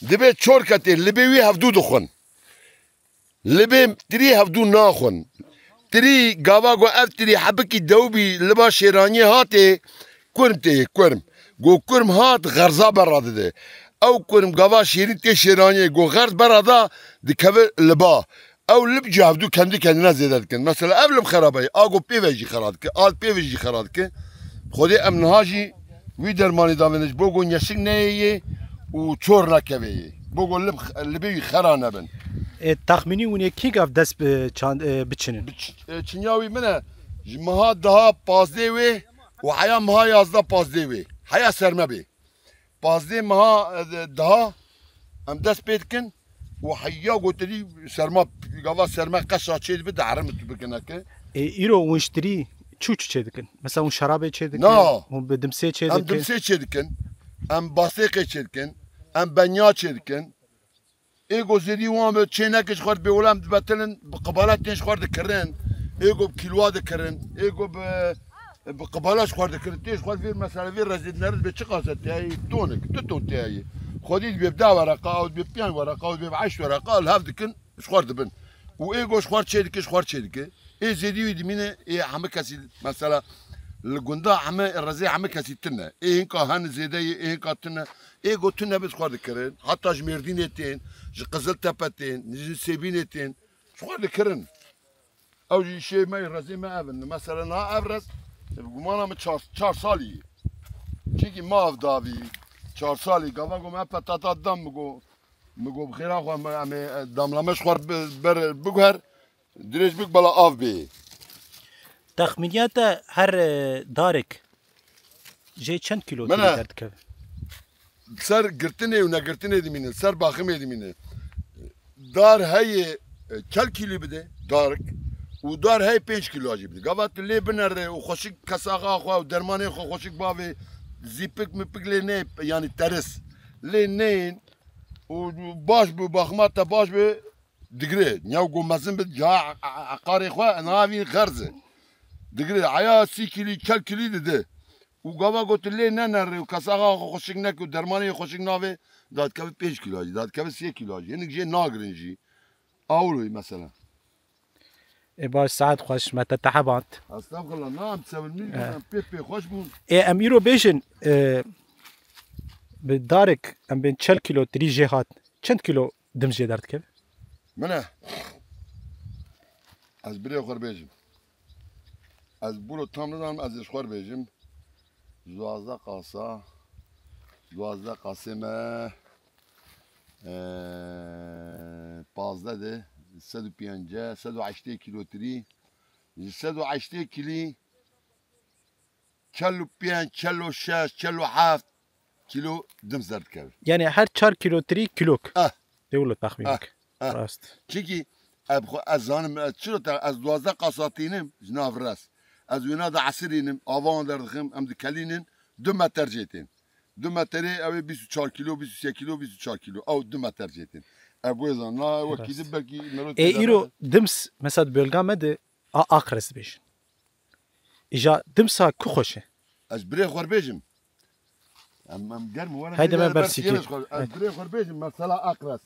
دبي تشور كتير لبي وي هفدو دخون لبي تري هفدو ناخون تري قاواغو اف تري حبكي دوبي لبا شيراني هاتي كرمتي كرم جو كرم هات غرزا برادة او كرم قاوا شيرين تي شيراني جو غرز برادا دكبر لبا او لب جافدو kendine زيادتكن مثلا قبل خرابي اگو بيفجي خرادك آل بيفجي خرادك خودي ام نهاجي وي درماني دامنش بوگو نشك نيي و چور نكوي بوگو لبي خرانه بن تخمینی اون کی گفت دست بچنین چنیاوی منه مها daha پازده وی و حیا مها 11 پازده وی حیا سرمه بی پازده مها daha ام دست بیتکن و حیا گوتری سرما گاوا سرما قشا چید به دعرم تو بکنه که ایرو اونشتری چو چه دکن مثلا اون شراب چه دکن نه اون بدمسه چه ام دکن دمسه چیدکن ام باسیقه چیدکن ام بنیا چیدکن ایگو زیدی وام چه نکش خورد به اولم بتلن قبالات نش خورد کردن ایگو کیلوا دکردن ایگو به قبالاش خورد کردن تیش خورد ویر مثلا ویر رزید نرد به چه قاصد تایی تونک تون تایی خودی بیبدا ورقه او بیب پیان ورقه او بیب 8 ورقه الهاف دکن خورد بن و ایگوش خورد چه دکش خورد چه دکه ای زیدی ویدی مینه ای همه کسی مثلا الجندا عم الرزي عم كاسيتنا ايه هنكا هن زيدي ايه هنكا تنا ايه قلتنا بس خورد كرن حتى جميردينتين قزل تبتين سيبينتين شخورد كرن او شيء ما الرزي ما ابن مثلا ها ابرز قمانا من 4 سالي چيكي ما افداوي 4 سالي قاما ما بتاتا دم مگو بخير اخو ام داملامش خورد بر بگهر دريج بك بلا اف بي تخمینیات هر دارک جه چند کیلو درد که سر گرتنه و نگرتنه دیمینه سر باخمه دیمینه دار هی 40 کیلو بده دارک و دار هی 5 کیلو اجی بده گوات لی بنره و خوشک کساقا خو و درمانه خو خوشک باوی زیپک مپک لی نه یعنی ترس لی نه و باش بو باخمات باش بو دگره نیو گو مزن بده جا عقاری خو ناوی خرزه دقيقة عيا 6 كيلو 4 كيلو ده وقابا قلت لي ننر وكساغا خوشك نك ودرماني خوشك نافي داد كابي 5 كيلو داد كابي 6 كيلو يعني جي ناقرنجي اولوي مثلا باش ساعات خوش متى تعبت استغفر الله نعم تسوي الميل بيبي خوش بون اميرو بيجن بالدارك ام بين 4 كيلو 3 جهات كم كيلو دمجي دارت كيف منه از بري اخر بيجن از بولو tam ندارم از اشخار بیجم 12 قاسه 12 قاسمه 15 ده 150 180 کیلو تری 180 کیلو 45 46 47 کیلو دم زرد کرد يعني هر 4 كيلو 3 كيلوك يقولوا تخمينك راست چیکی از زانم چرا از 12 قاساتینم جناب راست از وینا دا عصرینم آوان دردخم ام دکلینن 2 متر جیتین 2 متری اوی 24 کیلو 23 کیلو 24 کیلو او 2 متر جیتین ابو زان لا وكيد بلكي مرات ايرو دمس مثلا بölgeme akres بيش اجا دمسا كوخوشه از بري خور بيجم ام گرم ورا هيدا ما برسيكي از بري خور بيجم مثلا اقرس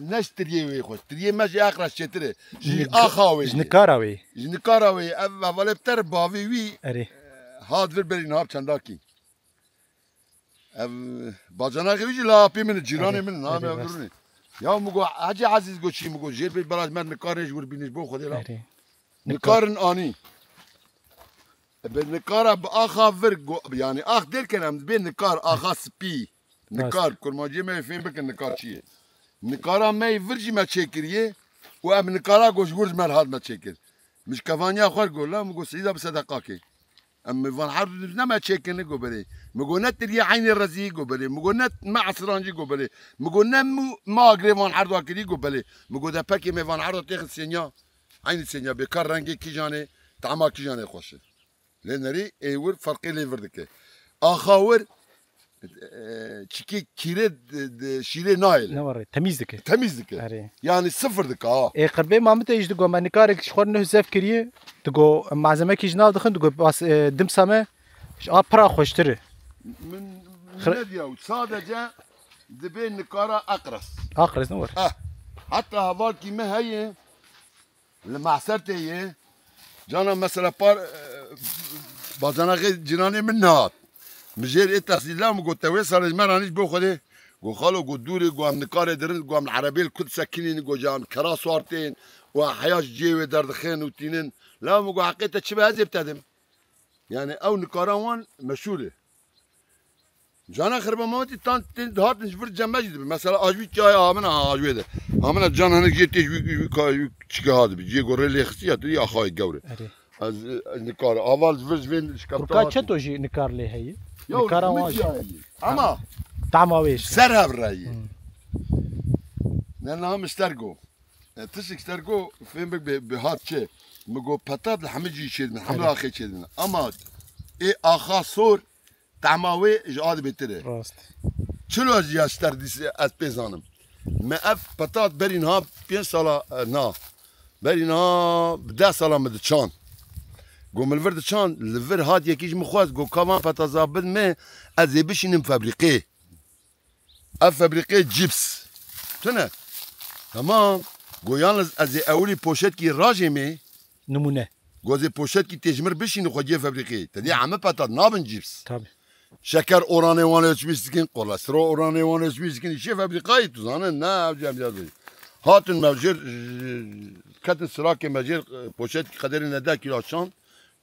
نشتري وي خوش تري ماشي اقرس شتري جي اخاوي جنكاراوي جنكاراوي اول بتر باوي وي اري هاد بري ناب چنداكي باجانا خيجي لا بي من جيراني من نام يورني يا مگو حاجی عزیز گو چی مگو جیر بیت براش من نکارش ور بینش بو خودی لا نکارن آنی به نکارا با آخا ورگو یعنی آخ دل کنم به نکار آخا سپی نکار کرماجی می فهم بکن نکار چیه نکارا می ورجی ما چکریه و ام نکارا گوش ورج من هاد ما چکر مش کفانیا خور گو لا مگو سیدا بصدقه کی ام فان حرد نما چکن گو بری مگو نت ری عین الرزی گو بری مگو نت مع سرانجی گو بری مگو نم ما گریوان حرد واکری گو بری مگو دا پکی می فان حرد تاخذ سینیا عین سینیا بکار رنگی کی جانه طعما کی جانه خوشه لنری ایور فرقی لیوردکه آخاور چیکی کیره شیره نایل نوري تميزك تميزك يعني صفر دك اي قربي ما متى يجي تقول ماني كارك شخور انه زاف كريه تقول مع زماك يجنا دخل تقول بس دم سما ابرا خوشتري من ناديه وصادجه دبي نكارا اقرص اقرص نور حتى هذاك كيما هي المعسرتي هي جانا مثلا بار بازانا غير جيراني من نهار مجير ايه تحصيل لهم قلت توي صار المرانيش بو خدي قو خالو قو دوري قو ام نكاري درن قو ام العربية الكل سكينين قو جام كرا صورتين وحياش جيوي دردخين وتينين لا مو قو حقيقة شبه هزي بتدم يعني او نكارا وان مشهورة جانا خربا مامتي تان هات نشفر جمجد مثلا اجوي جاي امنا اجوي ده امنا جان هنك جيت يجوي تشكي هذا بيجي يقول لي اختيات لي اخاي جوري از نكار اول فيز فين بركا چتو جي نكار لي هي نكار واش اما تعماويش سرها براي لانهم استرقوا تسك استرقوا فين بك بهات شيء مقو بطاط الحمجي شيء من حمل اخي شيء من اما اي اخا صور تعماوي جاد بتره راست شنو يا ستار ديس از بيزانم ما اف بطاط برينها بين صلا نا برينها بدا صلا مدشان قوم الفرد شان الفر هاد يكيج مخواز قو كمان فتزابد ما ازي باش نفابريقي افابريقي جيبس تنا تمام قو يالز ازي اولي بوشيت كي راجمي نمونه قو زي بوشيت كي تجمر باش نخدي فابريقي تدي عم بطاط نابن جيبس طبعا شكر اوراني وانا سميسكين كوليسترول اوراني وانا سميسكين شي فابريقي تزانن نا جام هاتن موجر كاتن سراكي مجر بوشيت قدر ندا كيلو شان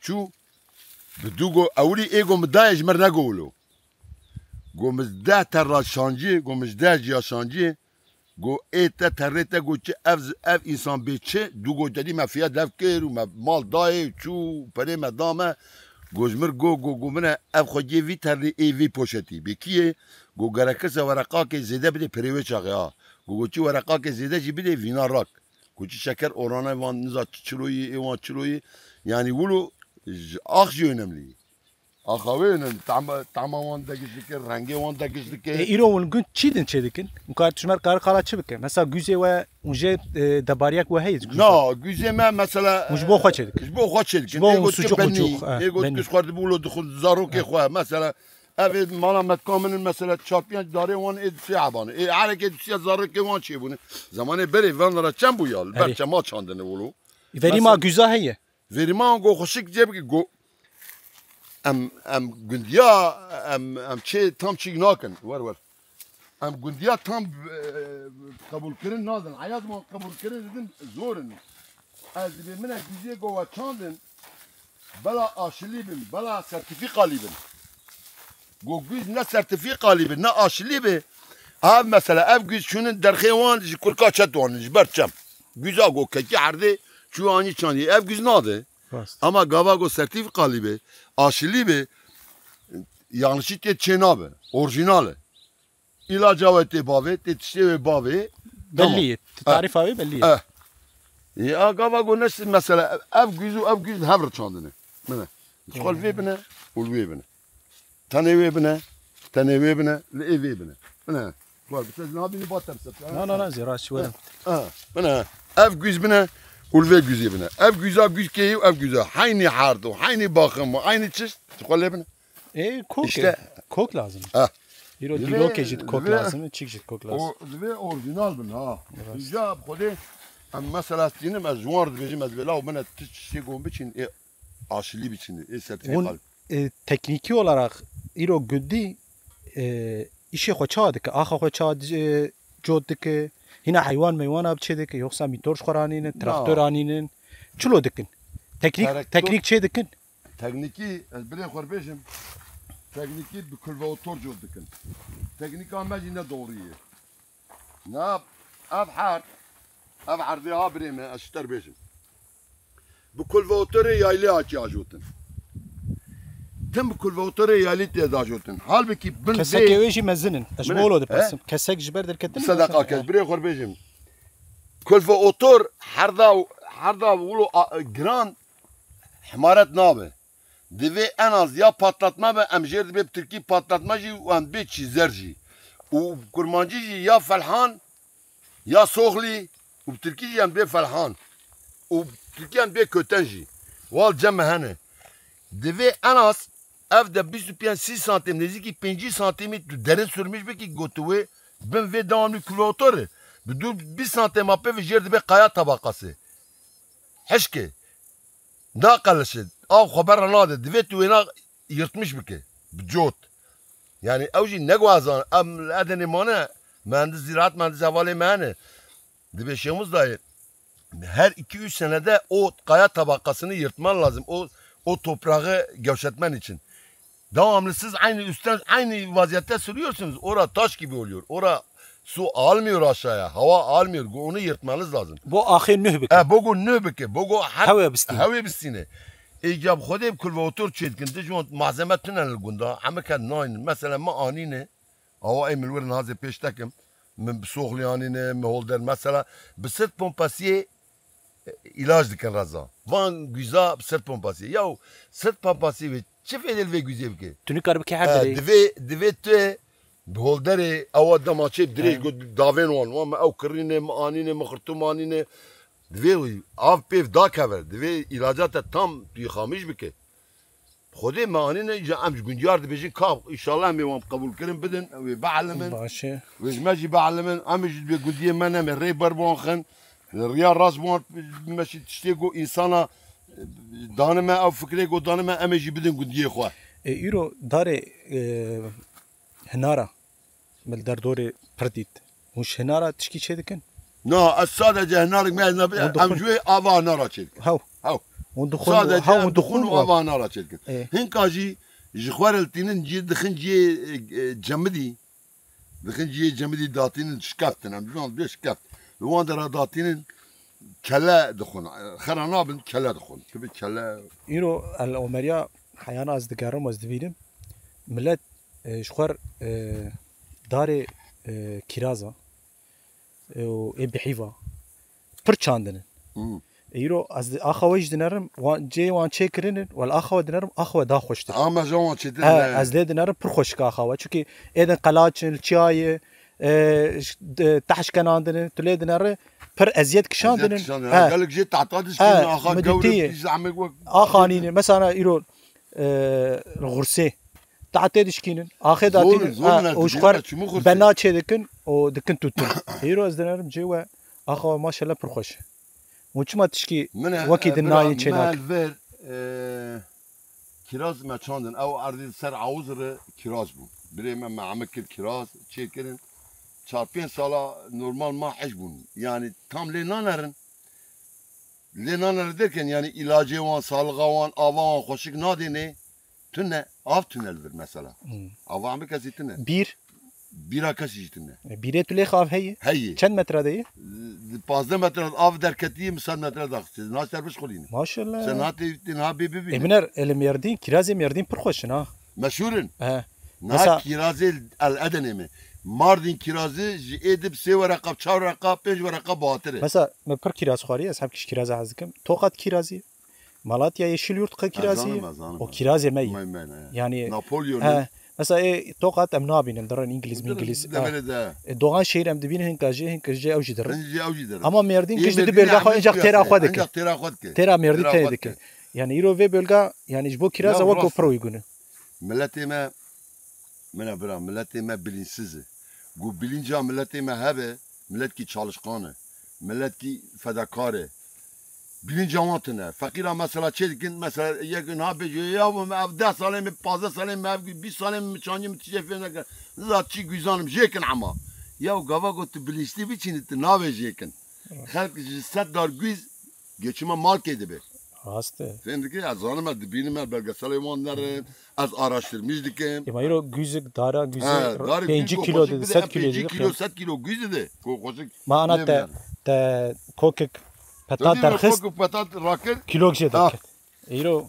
شو بدوغو اولي ايغو مدايج مر نقولو قو مزدا ترى شانجي قو مزدا جيا شانجي قو ايتا تريتا قو تش اف انسان بيتشي دوغو تدي ما فيها دافكير وما مال داي شو بري مدامه قو جمر قو منا اف خجي في تري اي في بوشتي بكيه قو غركسا ورقاك زيدا بدي بريوي شاغيا قو تشي ورقاك زيدا جي بدي فينا راك قو تشي شكر اورانا وان نزا تشلوي ايوان تشلوي يعني ولو اخ جونم لي اخوين تعما وان دقيق رنگي وان دقيق ايرو ولگون چیدن چیدکن مکار تشمر کار قالا چی بکن مثلا گوزه و اونجا دباریک و هیز لا گوزه ما مثلا مش بو خو چیدک مش بو خو چیدک بو سوچو خوچو يقول كش خرد بولو دخل زاروك اخوه مثلا افيد مالا متكامل مثلا تشامبيون داري وان اد صعبانه اي حركه زاروك وان شي بونه زمان بري فان چم بو يال برچ ما چاندنه ولو ولی ما گوزا هي Vraiment go خوشک جب go ام گندیا ام چه tam چی ناکن ور ام گندیا tam قبول کردن نادن حیات ما قبول کردن زورن از به من گوزی گو چاندن بلا آشلی بن بلا سرتیفیقا لیبن گو گوز نه سرتیفیقا لیبن نه آشلی به ها مثلا اف گوز شونن در خیوان کلکا چتوان جبرچم گوزا گو کی عرضه شو ani çandi ev güznadı. Ama gavago sertif kalibe, aşilibe yanlışlıkla çenabe, orijinale. İlaca ve tebavi, tetişte ve bavi. Belli, tarif abi belli. Ya gavago nasıl mesela ev güz havr çandını. Mene. Çıkal ve bine, ul ve bine. Tane ve bine, le ve bine. Mene. Var bir tane abini batarsa. No, zira şu var. Mene. Ev güz bine. والفي جوزي بنا اف جوزا جوز كي اف جوزا حيني حارد وحيني باخم وحيني تشست تقول لي بنا ايه كوك işte كوك لازم يرو Dve- ديلو كيجيت كوك dve- لازم تشيك كوك لازم o ve orijinal bina ha جاب خدي ام مثلا تينم ازوار بيجي مزبلا ومن تشتي قوم بچين aşili biçini sertifikalı. Tekniki olarak iro güddi işe xoçadı ki axa xoçadı joddu ki hina hayvan meyvana bçedi ki yoksa mitoş xoraninin traktör aninin çulo dikin. Teknik çe dikin. Tekniki bire xorbeşim. Tekniki bir kulva otor joddikin. Teknik amacında doğru iyi. Ne yap? Abhar abhardiha birime aştar beşim. Bu kulva otoru yaylı açı ajotun. Tüm bu kulva otoru yaylı te ajotun. Halbuki bin Kesek eveji mezinin. Eşbolo de pasim. Kesek jiber derketin. Sadaka kes bire xorbeşim. Kulva otor harda vulu gran hamaret nabe. Divi en az ya patlatma ve emjer dibe Türkiye patlatmacı ve bir çizerci. O kurmancı ya falhan ya soğli o Türkiye yan bir falhan. O Türkiye bir kötenci. Wal cemhane. Divi en az evde 25 6 santim neziki 5 santim derin sürmüş bir ki gotuve Ben ve devamlı kulotörü. Bir santim apı ve jerde bir kaya tabakası. Heşke. Ne kalışı? Av haber anladı. Divet uyuna yırtmış bir ki. Bcot. Yani evci ne guazan. Am adeni mana. Mühendis ziraat mühendis havale mehane. Dibe şeyimiz dahi. Her 2-3 senede o kaya tabakasını yırtman lazım. O toprağı gevşetmen için. Devamlı siz aynı üstten aynı vaziyette sürüyorsunuz. Ora taş gibi oluyor. Ora su almıyor aşağıya. Hava almıyor. Onu yırtmanız lazım. Bu ahir nühbük. بوگو نه بکه بوگو هوا بستینه. هوا بستینه ایجاب خودم کل واتور چید کن دشمن معظمت تنن الگوندا همه کن ناین مثلا ما آنینه او ای ملور نازه پیش تکم من بسوخلی آنینه مهولدر مثلا بسرد پمپاسیه ilaç diken raza van güza sert pompası ya sert pompası ve çift edil ve güzel ki Tünü karbi ki her biri. dve te beholdere ava damaçe direkt daven wan ama ev kirine anine mıhırtum anine dve av pev da kaver dve ilacata tam yıkamış bike خودی مانینه جا امش گنجار دبیجین کاب انشالله میوام قبول کردم بدن و بعلمن باشه. وجماجي بعلمن امش بجوديه منم ري بربون خن ريال راس بون ماشي تشتيقو انسانا دانما او فكريقو دانما امجي بدن گنديه خو ایرو داره هنارا مل در دور پردید. مش هنارا تشکی چه دکن؟ نو السادة هنالك ما امجوي افا نارا تشيك هاو. هاو اون دخول سادة هاو اون دخول افا نارا تشيك إيه. هنكاجي جخوار التنين جي دخن جي جمدي دخن جي جمدي داتين شكافتن ام جون بيش شكافت لوان درا داتين كلا دخون خرنا بن كلا دخون كبي كلا ایرو العمریا حیانا از دگرم از دویدم ملت شخور داره کیرازا و ای بحیفا پر چاندنن ایرو از آخویش دنرم وان جی وان چه کرنن ولی آخو دنرم آخو دا خوشتر اما جوان چیدن از لی دنرم پر خوش که آخوا چونکه ایدن قلاچن چای تحش کناندنن تو لی دنرم پر ازیت کشاندنن قال لك جيت تعطادش كنا اخا مدتية. قولي زعمك وقت آخانين مثلا إيرو الغرسي تعتادش كينن آخر داتين زور وشخر شو مو غرسي؟ بنات شيء دكن ودكن توتن إيرو أزدنارم جوا آخا ما شاء الله برخوش وش ما تشكي وكيد الناي شيناك الفير كراز ما تشاندن او ارض سر عوزر كراز بو بري ما عمك كراز شي كرن 4-5 سالا normal ma حجبون yani tam lenanların lenanlar derken yani ilacı van, sağlığa van, ava van, hoşik nadine tünne av tüneldir mesela. Ava mı kesi tünne? Bir akası tünne. بيري تولي خاف هي Heyi. كم متر ده 15 metre av derketiyi misal metre daksız. Nasıl terbiş kolini? ما شاء الله Sen hati tinha bibi. ابنر الميردين كرازي ميردين برخوش نا Meşhurun. ها Na Mesela- kirazı el-edene mi? Mardin kirazı edip 3 ورقه 4 ورقه 5 ورقه batırı. مثلا ما بر كراز خاري أصحاب كش كراز عزكم توقات كرازي مالاتيا يشيل يرتقى كرازي أزانم. او كرازي مي Maymen. يعني Napolyon. ها مثلا ايه توقات ام نابين درن انجليز انجليز Demeli de. دوغان شير ام دبين هن كاجي هن كاجي اوجي در Önce avcı der. اما ميردين كش دي بلغا خو انجا تيرا خو دك Ancak tera خود ki. تيرا ميردي Tera تي خود دك ki. يعني يرو في بلغا يعني جبو كرازا Ya وكو burası. برو يقولون Milletime mena bira milletime bilinçsiz. Bu bilinca milletime hebe millet ki çalışkanı. Millet ki fedakarı. Bilinç amatına. Fakira mesela çelkin mesela yakın ha bece ya bu ev 10 salim 15 salim ev 1 salim çancım tecefene zatçı güzelim jekin ama. Ya gava gotu bilinçli biçinti nave jekin. Halk jisset dar güz geçime mark edibe. راسته Fendik ya zanıma dibinime belgesel imanları az araştırmış dikim. يما يرو غوزك دارا Ha, غوزي dar 5 güz كيلو koşuk bir de 7 كيلو 5 kilo 7 kilo güz de. Koşuk. ما انا تا كوكك بطاط درخس Patat rakır. كيلو جي Ah. دك يرو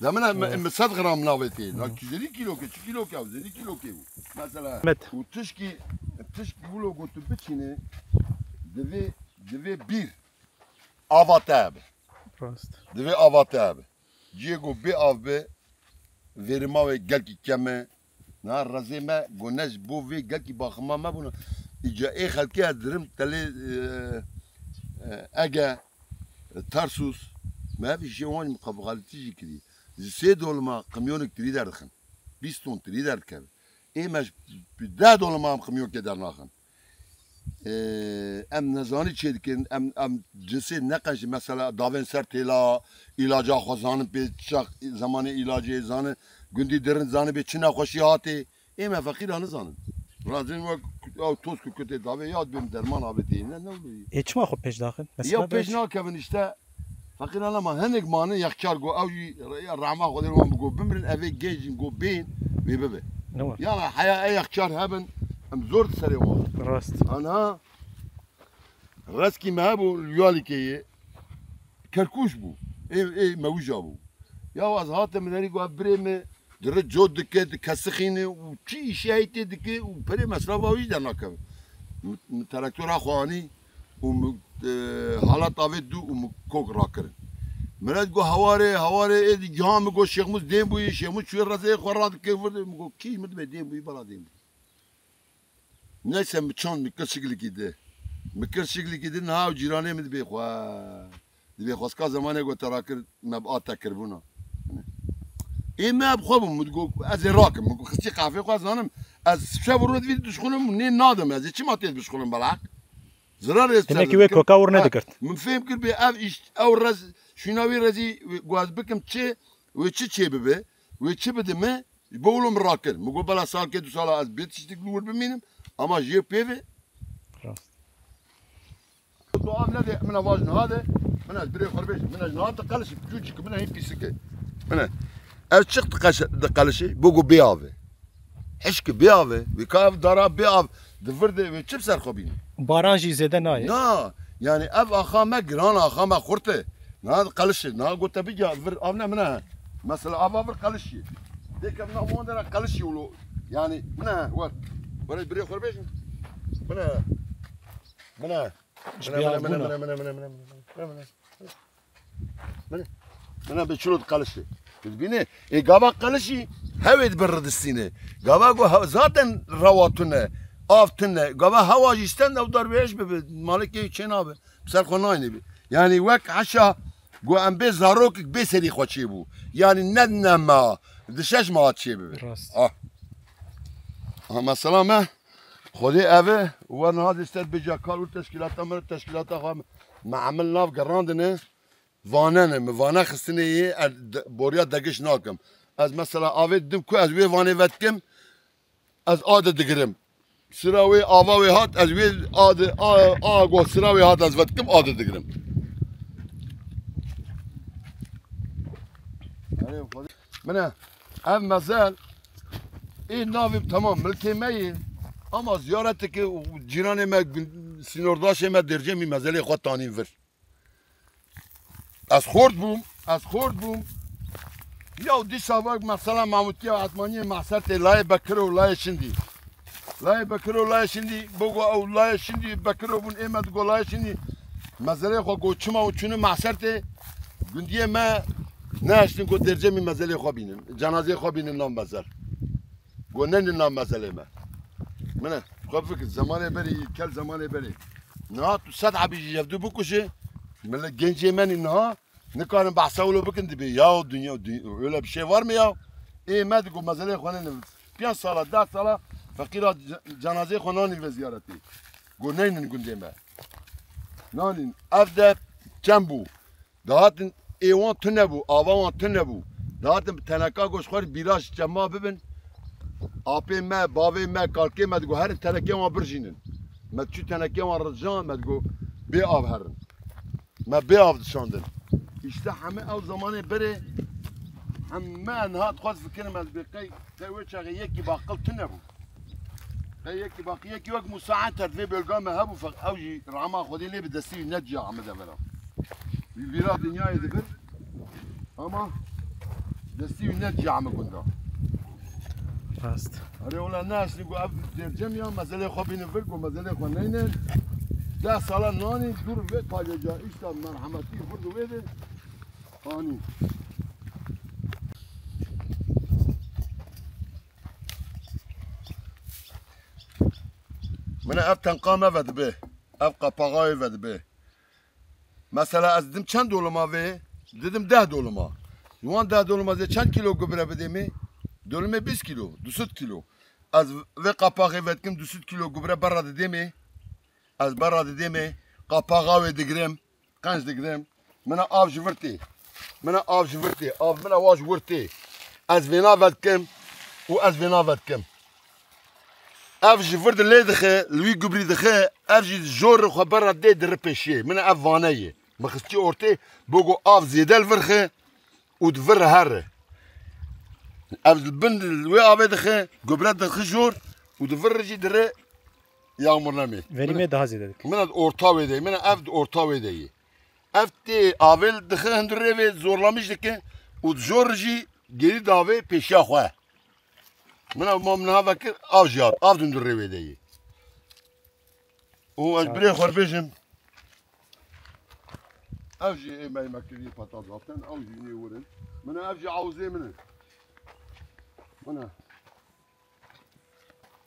Zamana mesat gram naveti. Lan 250 kilo ke 2 kilo ke 2 kilo ke. Mesela Evet. bu tışki bu logo tu biçini deve bir avatab. راست Deve avatab. Diego be avbe verima ve gel ki keme na razime gonej bu ve gel ki bakma ma bunu ica e halki adrim tele aga Tarsus ما في شيء وين مقابل تيجي كذي $6 ما قميون كتير دخن 20 تري دركن إيه مش $10 ما قميون كده ناخن ام نزانی چی دکن ام جنسی نقش مثلا داون سر تلا علاج خوزان به چق زمان علاج زان گندی درن زان به چنا خوشیاتی ایم فقیر آن زانن رازن و او توس که کتی داوی یاد بیم درمان آبتی نه نولوی اچما خب پیش داخل یا پیش ناکن işte فقیر آن ما هنگ مانه یخچال گو او رحمه خودی رو بگو بمرن اوی گیجین گو بین وی ببه نور یعنی حیا یخچال هبن ام زور سری ما راست انا راسكي ما بو اليالي كي كركوش بو اي موجا بو يا واز هات من ريقو بريم درج جود دك كسخينه وشي شايتي دك وبري مسرفا وي دناك تراكتور اخواني و حالات افدو و كوك راكر مراد جو هواري ادي جام جو شيخ مز ديم بو شيخ مز شوي رزي خرات كيف مو كي مد ديم بو بلا ديم نيسا مچون مكسغلي كده مكر شكلي كده نها وجيراني مد بيخوا دبي خاصكا زمانه جو تراكر مبقى تكربونا اي ما بخوبم مدقو از راكم مدقو خصي قافي خو زانم از شابرو دفيد دشخولم منين نادم از چي ماتيت بشخولم بلاك زرار استنى كي ويكو كاور ندكرت من فهم كل بي اف او رز شناوي رزي غواز بكم تشي وتشي ببي وتشي بدمه بقولوا مراكل مقول بلا سال كده سال از بيت تشتغلوا بمينم اما جي بيفي الطعام الذي من واجن هذا من بري خربيش من نهار قلش بجوجك من هي بيسكه من ارشق قلشي بوغو بيافي حشك بيافي وكاف دارا بياف دفرد وشب سر خبين بارانجي زياده ناي نا يعني اف اخامه جران اخامه خرته نا قلش نا قلت بيجا فر ابنا منها مثلا ابا قلشي ديك ابنا مو درا قلشي ولو يعني منها ور بري خربيش منها من بشرود قلشي تبيني اي غابا قلشي هويد برد السينه غابا جو زاتن رواتنا افتنا غابا هواج استند او درويش مالك چنابه مثلا خنايني يعني وك عشا جو ام بي زاروك بسري خوشي بو يعني ندنما دشش ما تشي مثلا ما خودی اوه و نهاد استر بجا کار و تشکیلات امر تشکیلات خواهم معمل ناف گراندنه وانه وانه خستنه یه بوریا دگش ناکم از مثلا آوه دم کو از وی وانه وتکم از آده دگرم سراوی آواوی هات از وی آده آگو سراوی هات از وتکم آده دگرم منه اف مثلا این ناوی تمام ملکی میه اما زیارتی که جیران ما سینورداش ما درجه می مزلی خود تانیم ور از خورد بوم یا دی سواق مثلا محمودی و عثمانی محصر تی لای بکر و لای شندی بگو او لای شندی بکر و بون ایمد گو لای شندی مزلی خود گو چما و چونه محصر تی گندیه ما نشتن گو درجه می مزلی خود بینن جنازه خود بینن نام مزل گو نن نام مزلی ما منه خب فکر زمانه بری کل زمانه بری نه تو صد عبیجی جفدو بکشه ملت گنجی من اینها نکارن بحثه ولو بکن دی یا دنیا öyle bir şey var mı ya مد گو مسئله خونه 5 سال 10 سال فقیرا جنازه خونانی و زیارتی گو نینن گندیمه نانین افده چنبو دهاتن ایوان تنه بو آوان تنه بو دهاتن تنکا گوشخوار بیراش جمع ببین آپی ما باوی ما کالکی ما دگو هر تنکی ما برجینن ما چو تنکی ما رجان ما دگو بی آب هرن ما بی آب دشاندن işte همه او زمانه بره همه انها تخواست فکرم از بقی قوی چاقی یکی باقل تنه بو یکی باقی یکی وقت مساعد ترفیه بلگامه هبو فق اوجی رعما خودی لی بدستی نجا عمده برا بیرا دنیای دبر اما دستی نجا عمه کنده راست آره اولا ناس نگو اب درجم یا مسئله خواب اینه فرق و مسئله خواه نینه 10 ساله نانی دور و تاجه جا ایشتا مرحمتی فرق و بیده آنی من اف تنقامه ود به اف قپاقای ود به مثلا از dedim چند دولما ve dedim 10 دولما yuvan 10 دولما ze چند کیلو گبره بدمی دولمه 20 کیلو 200 کیلو از ve qapağı vedkim 200 کیلو گبره برا dedemi از برا دیدم قاپاغاوی دگرم قنج دگرم من آب جورتی من آب جورتی آب من واج ورتی از وینا ودکم و از وینا ودکم اف جورد لیدخه لوی گبری دخه اف جی جور خو برا دی در پیشی من اف وانه مخستی اورتی بگو آب زیدل ورخه و دور هره اف البند لوی آب دخه گبرت دخه جور و دور جی دره yağmurlamı. Verime daha ziyade dedik. Mən orta vedey, mən ev orta vedey. Ev te avel dıxı hindire ve zorlamışdı ki u zorji geri dave peşya xwe. Mən ev mamna vakir avjiyat, av dindire vedey. O ez bre xarbejim. Avji emay makri patat zaten, avji ne vurin. Mən avji avze mene. Bana.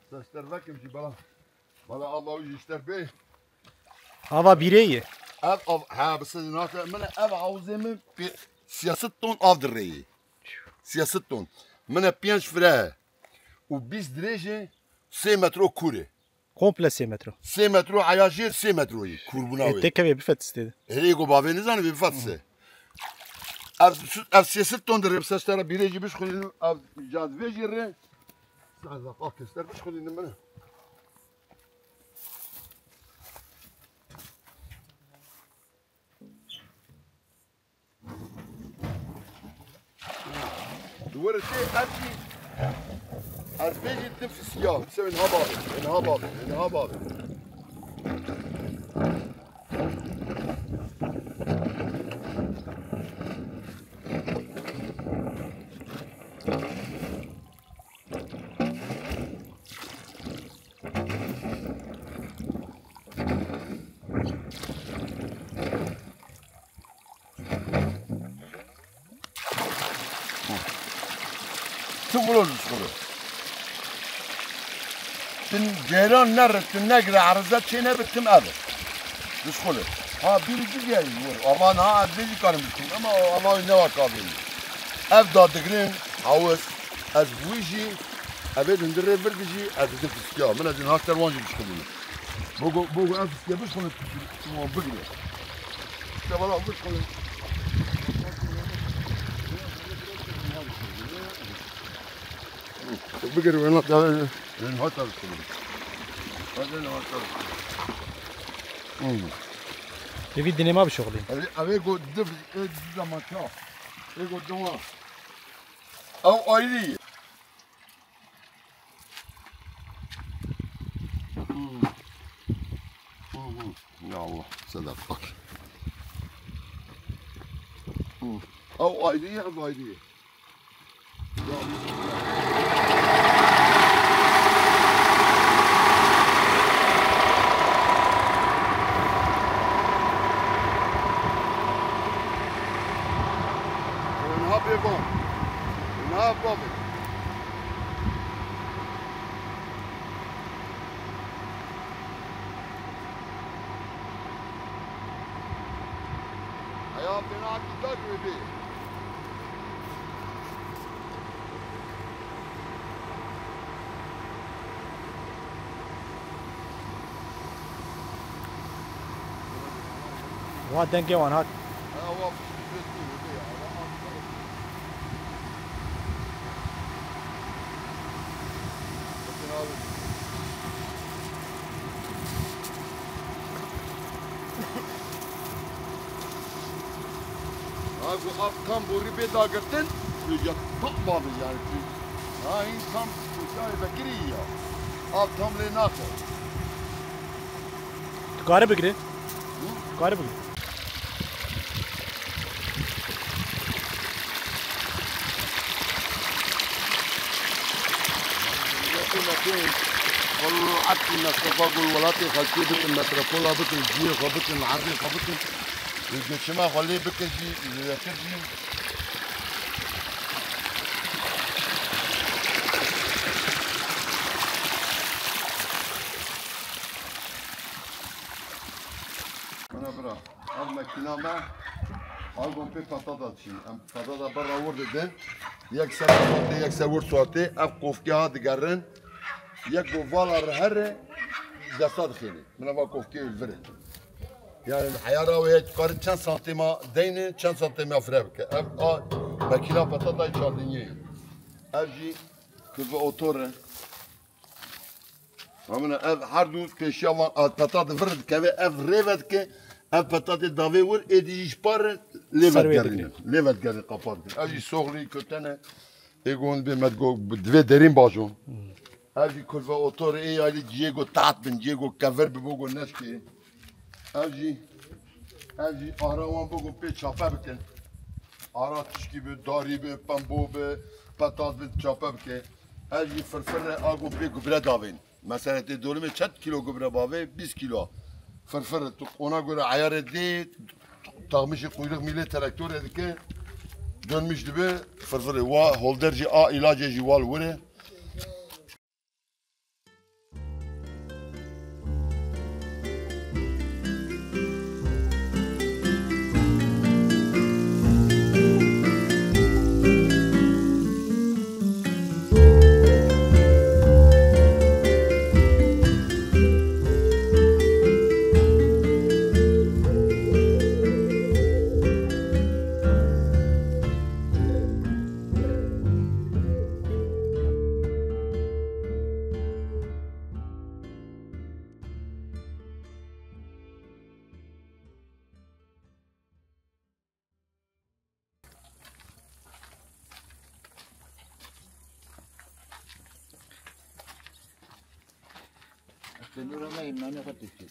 Sesler vakim ki bala. Bana Allah işler bey. Hava bireyi. Ev ha bس ناطق من ev عاوزم siyaset ton avdırıyı. Siyaset ton. Mene 5 fre و 20 درجه 3 metro kure. Komple 3 metro. 3 metro ayajir 3 metroyu kurbunavi. Tek ev bir fet istedi. Herigo baveni zani bir fatse. Ev siyaset ton der saçlara bireci bir şkolun ev cazve jirre. Sazak akisler bir şkolun bana. ورثي أرجي أربيجي تنف السياق تسوي انهبابي انهبابي انهبابي تقولوا تدخلوا تن جيران نرد تن نقرا عرضات شي نبت تم ابد تدخلوا ها بيجي جاي امان ها بيجي كانوا بتكون اما الله ينوى قابل ابدا دقرين عاوز از ويجي ابد ندري بردجي از دفسكيا من از هاستر وانجي بتشكلوا بوغو افسكيا بتشكلوا تمام بقلي تبغى بتشكلوا بقر وين هذا الهوتل هذا الهوتل Evi dinleme bir şoğlayım. avec deux amateurs avec deux او ايدي يا الله صدقك او ايدي او ايدي Wa denge wan hat. Abi tam bu ribe dağıttın, ya bakmadı yani. Ha insan uçağı bekiri ya. Abi tam le nakı. Tukare bigre. Tukare bigre. والله عدت النصفاق والولاتي خلتي بك المتروبولا بك الجيخ وبك العريق وبك الجماعة خليه بك الجي الكرجي أنا برا الماكينة ما ألقون في بطاطا تشي بطاطا برا ورد الدين يكسر صوتي يكسر ورد صوتي أبقوا في هذا قرن یک گوال هر دستات خیلی من با کوفتی الفره يعني الحياه راوي تقارن كان سنتيما دينه كان سنتيما فرابك ماكينه بطاطا يشاردينيه اجي كيف اوتور عملنا هاردو كشيما بطاطا فرد كافي افريفت كي بطاطا دافي ول ايدي يشبر ليفت كارين ليفت كارين قبض اجي سوغلي كنت يقول بمدقو بدفي دارين باجو اجي كيف اوتور اي علي دييغو تحت من دييغو كافر ببوغو نشكي اجي آراوان بگو پی چاپه بکن آرا تشکی به داری به پنبو به پتاز به چاپه بکن اجی فرفر آگو پی گبره داوین مثلا تی دولمه 4 کیلو گبره باوه 20 کیلو فرفر تو اونا گوره عیار دی تاغمش قویرق میله تراکتور ادکه dönmüş dibe fırfırı va holderci a ilacı val vure التنورة ما يمنعني قد تشتري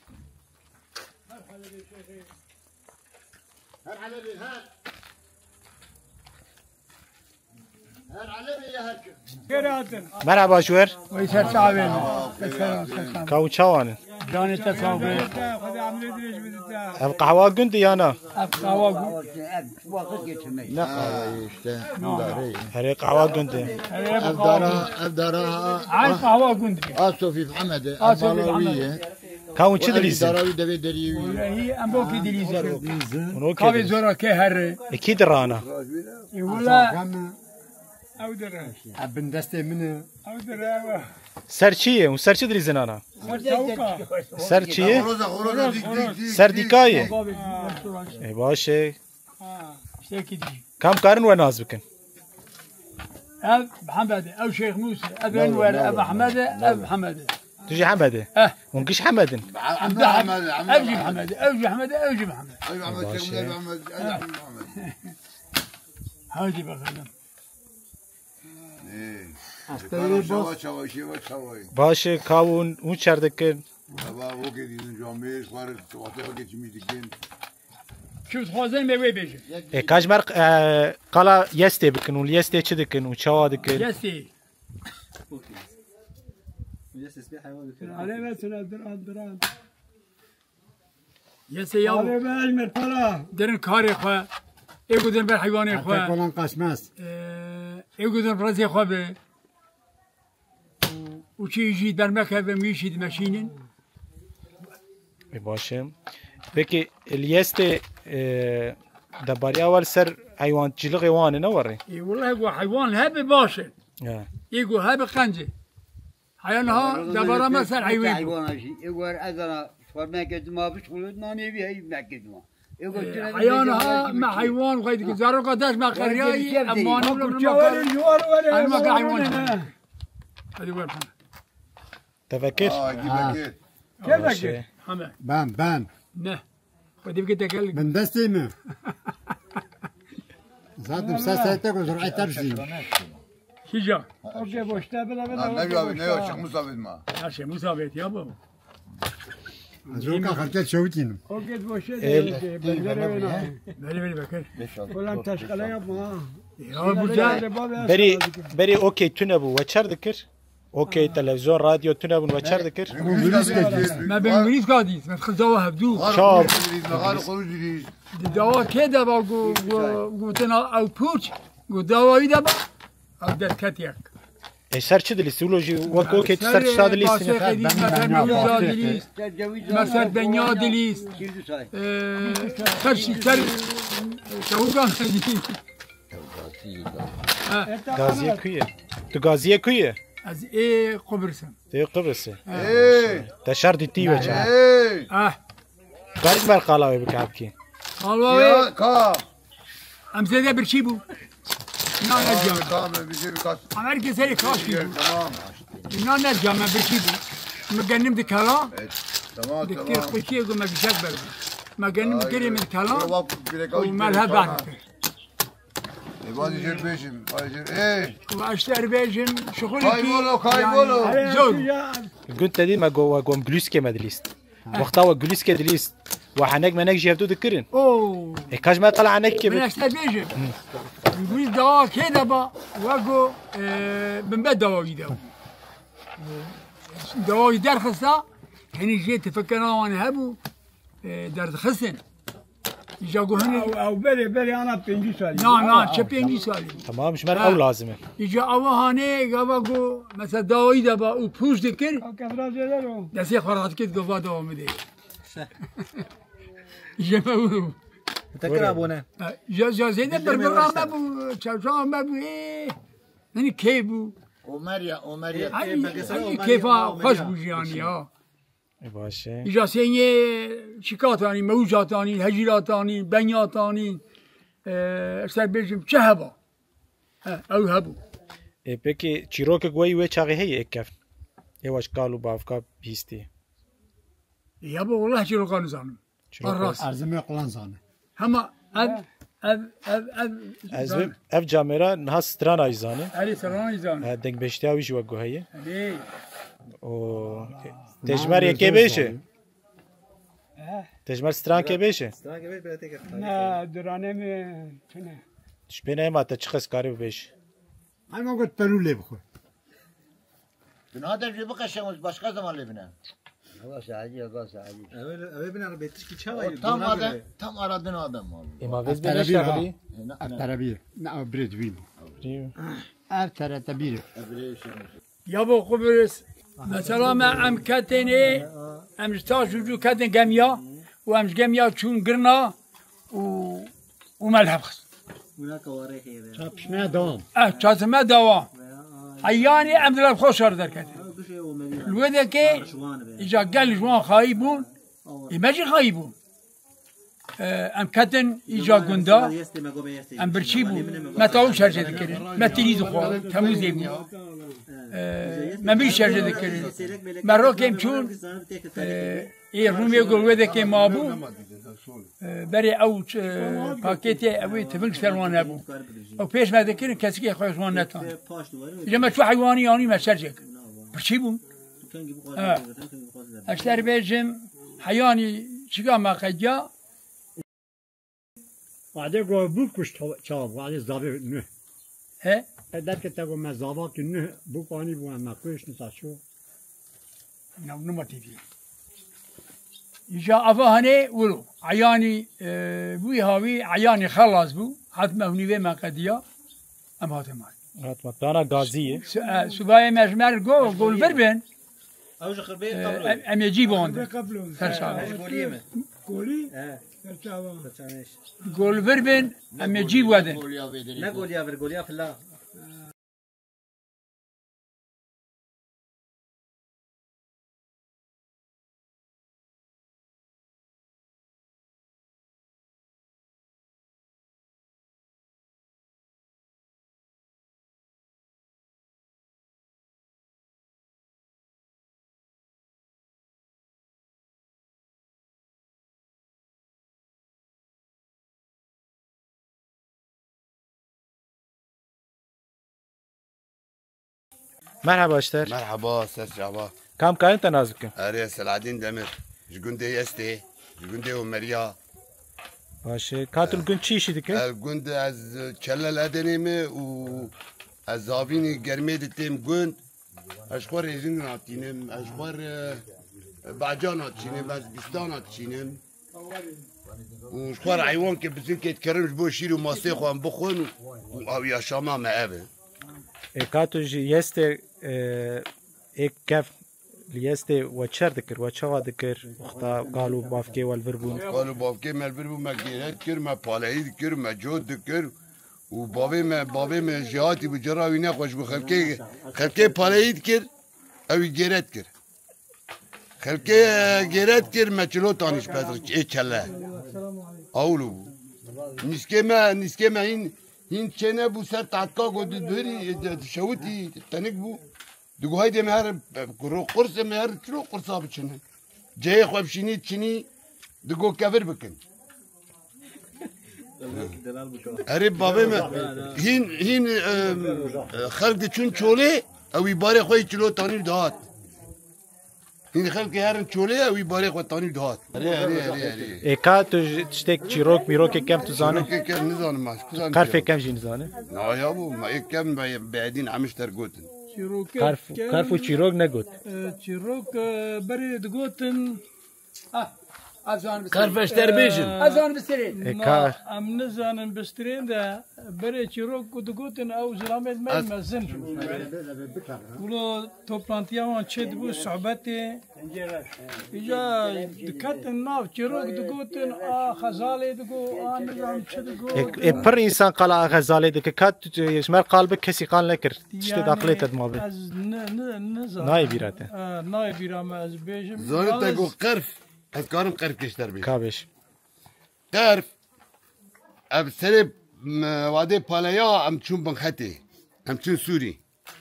هل علبي هل علبي يا هرشم مرحبا شوهر ويسر شعبين كاو چاوانه جاني تصاوبي اب قهوه قندي يانا قهوة لا قهوة işte داري هري قهوه قندي أبدارا عايز قهوة قندي آسوفي محمد أبالوية كاو چه دليزي دراوي دبي دريوي هي أمبوكي دليزر ونو كافي كده زورا كهر اكيد رانا ولا أو درا ابن دسته منه أو درا سر چیه اون سر چه دلیزن انا مرتوكا سر چیه سر دیکایه ای باشه شيكي دي کم کارن و ناز بکن أب محمد أو شيخ موسى أب أنور أب أحمد أب محمد تجي حمده ونقش حمدن أبجي محمد أوجي محمد أوجي محمد هادي بخدم باشه کاون اون چردکن شو تخوزن بوي بيجي ای کاجمر قالا یسته بکن اون یسته چه دکن اون چاوا دکن يسي على مثلا دران يسي يا على المرتلا درن كاري خو يقولون بالحيوان خو کلان قسمس يقولون برزي خو به وشي يجي برمكه بميشي ماشينين ای باشه پکی الیسته دباری اول سر حیوان جلق وانه نوره والله هو حيوان هب باشه يقول هب خنجه حيوانها دبره مثل حيوان يقول أذرا فرما كدما بشغل ما نبي هي ما كدما حيوانها مع حيوان وغير كزارو قداش ما خرياي اما انا ما حيوان هذه وين تفكر كيفك حمد بان نه خدي بقيت اقول من دسته منه زاد مساسته و زرعه ترسیم شجاع اوكي بوشتا بلا نبي شيخ مصابت ما ماشي مسابقة يا بابا از اون که خرکت شوتینم اوكي بوشتا بلي بكر ولا تشغله يا ما يا بوجا بری اوکی تونه بو و چر دکر اوکی تلویزیون رادیو تونه بو و چر دکر ما بنغريز قاديس ما تخزوها هبدو شاب دوا كده بقى قلتنا او بوش قدوا يدا بقى او دكاتيك ای سر چه دلیستی اولوژی وقت اوکی سر چه دلیستی مثلا دنیا دلیست سرشی سر شوقان گازیه کویه تو گازیه کویه از ای قبرسم تي قبرص ايه تشردي تي وجه ايه قالك مال قلاوي بكعبكي والله يا كا ام زيدا برشيبو نا نجم كامل بيجي بكاس امريكا سري كاشكي تمام نا نجم برشيبو مجنم دي كلا تمام دكتور تمام خوشي يقول ما بيشك بر مجنم كريم الكلا وقف بيركاوي ومالها بعد يبغى يجي بيجي ايه واشتر بيجن شغلي كايبولو كايبولو زول قلت دي ما جو جلوسكي مدليست وقتها جلوسكي دليست وحنك منك جابتو ذكرن اوه كاش ما طلع عنك من كيف اشتر بيجن يقول دواء كده با واقو من بعد دواء يداو دواء يدار خصا كان يجي تفكر وانا هبو دار خسن يجاكو هنا او بلي انا بينجي سالي نعم شو بينجي سالي تمام مش مال او لازمه يجا اوهاني قباقو مثلا دواء دبا وبوش ذكر كفراز يدرو دسي خرات كده قفا دواء مدي جمعوا تكره ابونا جا زيد بربرام ابو شاوشان ابو ايه يعني كيبو ومريا هاي كيفا خوش بوجياني ها باشه يجا سيني شكاتاني موجاتاني هجيراتاني بنياتاني اشتر بيجم شهبا او هبو بكي تشيروك جوي وچاغي هي اكف يواش قالوا بافكا بيستي يابا والله شيرو كانوا زانم الراس ارزم قلان زانه هما ازم اف جاميرا نها ستران ايزانه علي سراني زانم دنگ بشتاوي جو جو هي علي او تجمر يكي بيشه تجمر ستران كي بيشه نا درانه من كنا تشبينه ما تشخص كاري بيش انا قلت بلولي بخو بنادر جي بقى شمس başka zaman lebine. Tam aradığın adam oldu. ما بس بيش شغلي الترابيه نا بريد وين الترابيه يابا قبرس مثلا ما ام كاتني ام شتاجو كاتن جميا وام جميا تشون قرنا وملحبخ هناك وريخ شابشنا دوام تشاتما دوام عياني ام دلال خوشر دركت الودا كي اجا قال جوان خايبون يماجي خايبون ام كاتن اجا قندا ام برشيبو ما تعوش شرجة ذكرين ما تريد خواه تمو زيبو ما بيش شرجة ذكرين مرة كيم چون ايه رومي يقول ودا كي مابو بري او باكيتي اوي تفنك سروان ابو او پیش ما ذكرين كسكي خواه جوان نتان اجا ما شو حيواني يعني ما شرجة برشيبو اشتر بيجم حيواني شكا ما قجا وعده گو بو کش چاو وعده زابه نه ها در که تا گو مزابا که نه بو پانی بو ما کوش نتا شو نما تيجي يجا افهني ولو عياني بوي هاوي عياني خلاص بو حتى ما هني ما قديا ام هات مال هات مطانا غازيه سباي مجمر قول بربن اوج خربي ام يجيبون قبلون قولي قول بربن ام يجيب ودن لا قول يا فلا مرحبا اشتر مرحبا استاذ شعبان كم كان انت نازك اريس العدين دمر جندي استي جندي ومريا باشه كاتل كنت شيشي ديك الجند از چلل ادنيمه و از زابيني گرمي دتيم گند اشخور ازين ناتينم اشخور بعجان اتشينم از بستان اتشينم و اشخور عيوان که بزين که تكرمش بو شيرو ماسي خوان بخون او يا شاما ما ابن كاتو جي يستي ايك كيف ليستي وچر دكر وچوا دكر وقتا قالوا بافكي والفربون قالوا بافكي ما الفربون ما جيرات كر ما بالعيد كر ما جود دكر و بابي ما جهاتي بجراوي نخوش خلقي پاريد كر او گيرت كر خلقي گيرت كر ما چلو تانيش بدر اي چله اولو نسكي ما هين چنه بو سر تعتقا قد دوري شوتي تنك بو دقو هايدي مهر قرص مهر چلو قرصا بچنه جاي خواب شيني تشيني دقو كفر بكن اري بابا ما هين خلق چون چوله او يباري خوي چلو تاني دهات هين خلق هرن چوله او يباري خوي تاني دهات ای کا تو تشتك چیروک میروک کم تو زانه كم نزانم ما قرف کم جی نزانه لا يا ابو ما كم بعدين عمشتر قوتن قرف و چیروک نگوت چیروک بری دگوتن قرفش تربيجن ازان بسترين كار. ام نزانن بسترين ده بري چیروک دگوتن او زلامت من مزن ولو توپلانتیاوان چد بو صحبتي اجا دکتن ناف چیروک دگوتن خزاله دگو نظام چدگو ای پر انسان قال غزاله دك كات يشمر قلبك كسي قال لكر تشتي داخليت الموضوع از نزان ناي بيراته ناي بيرام از بيجم زاني تقو قرف اذكارم قرف كشتر بي كابش قرف اب سرب وادي باليا ام چون بنختي ام چون سوري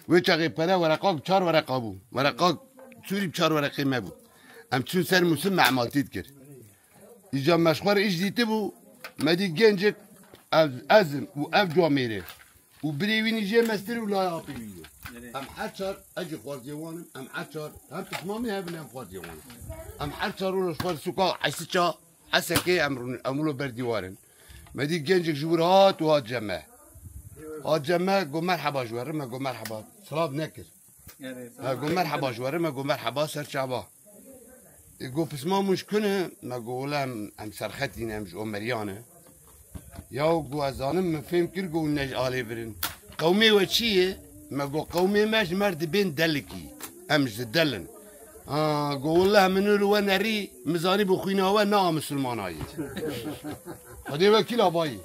وچاغي پلا ورقاق 4 ورقه بو ورقاق سوري 4 ورقه ما بو ام چون سر مسمع عملتيت كر اجا مشخور ايش ديتي بو مدي جنجك ازم و اف جواميري وبريويني جي مستر ولا يعطي ويدو ام حشر اجي خوازيوانم ام حشر هم تسمامي هبن ام خوازيوانم ام حشر ولا شوار سوكا عسيتشا عسكي امرو برديوارن مدي جنجك جورات وهات جماع هات جماع قو مرحبا جوارم قو مرحبا صلاب نكر قو مرحبا جوارم قو مرحبا سر شعبا قو بسمام مش كنه ما قولم ام سرختين ام جو مريانه ياو قو ازانم من فهم كر قو نج آلي برن قومي وشيه ما قو قومي ماش مرد بين دلكي امش دلن قو والله منو لو نري مزاني بخوينا هو نا مسلماناي هذي وكيل اباي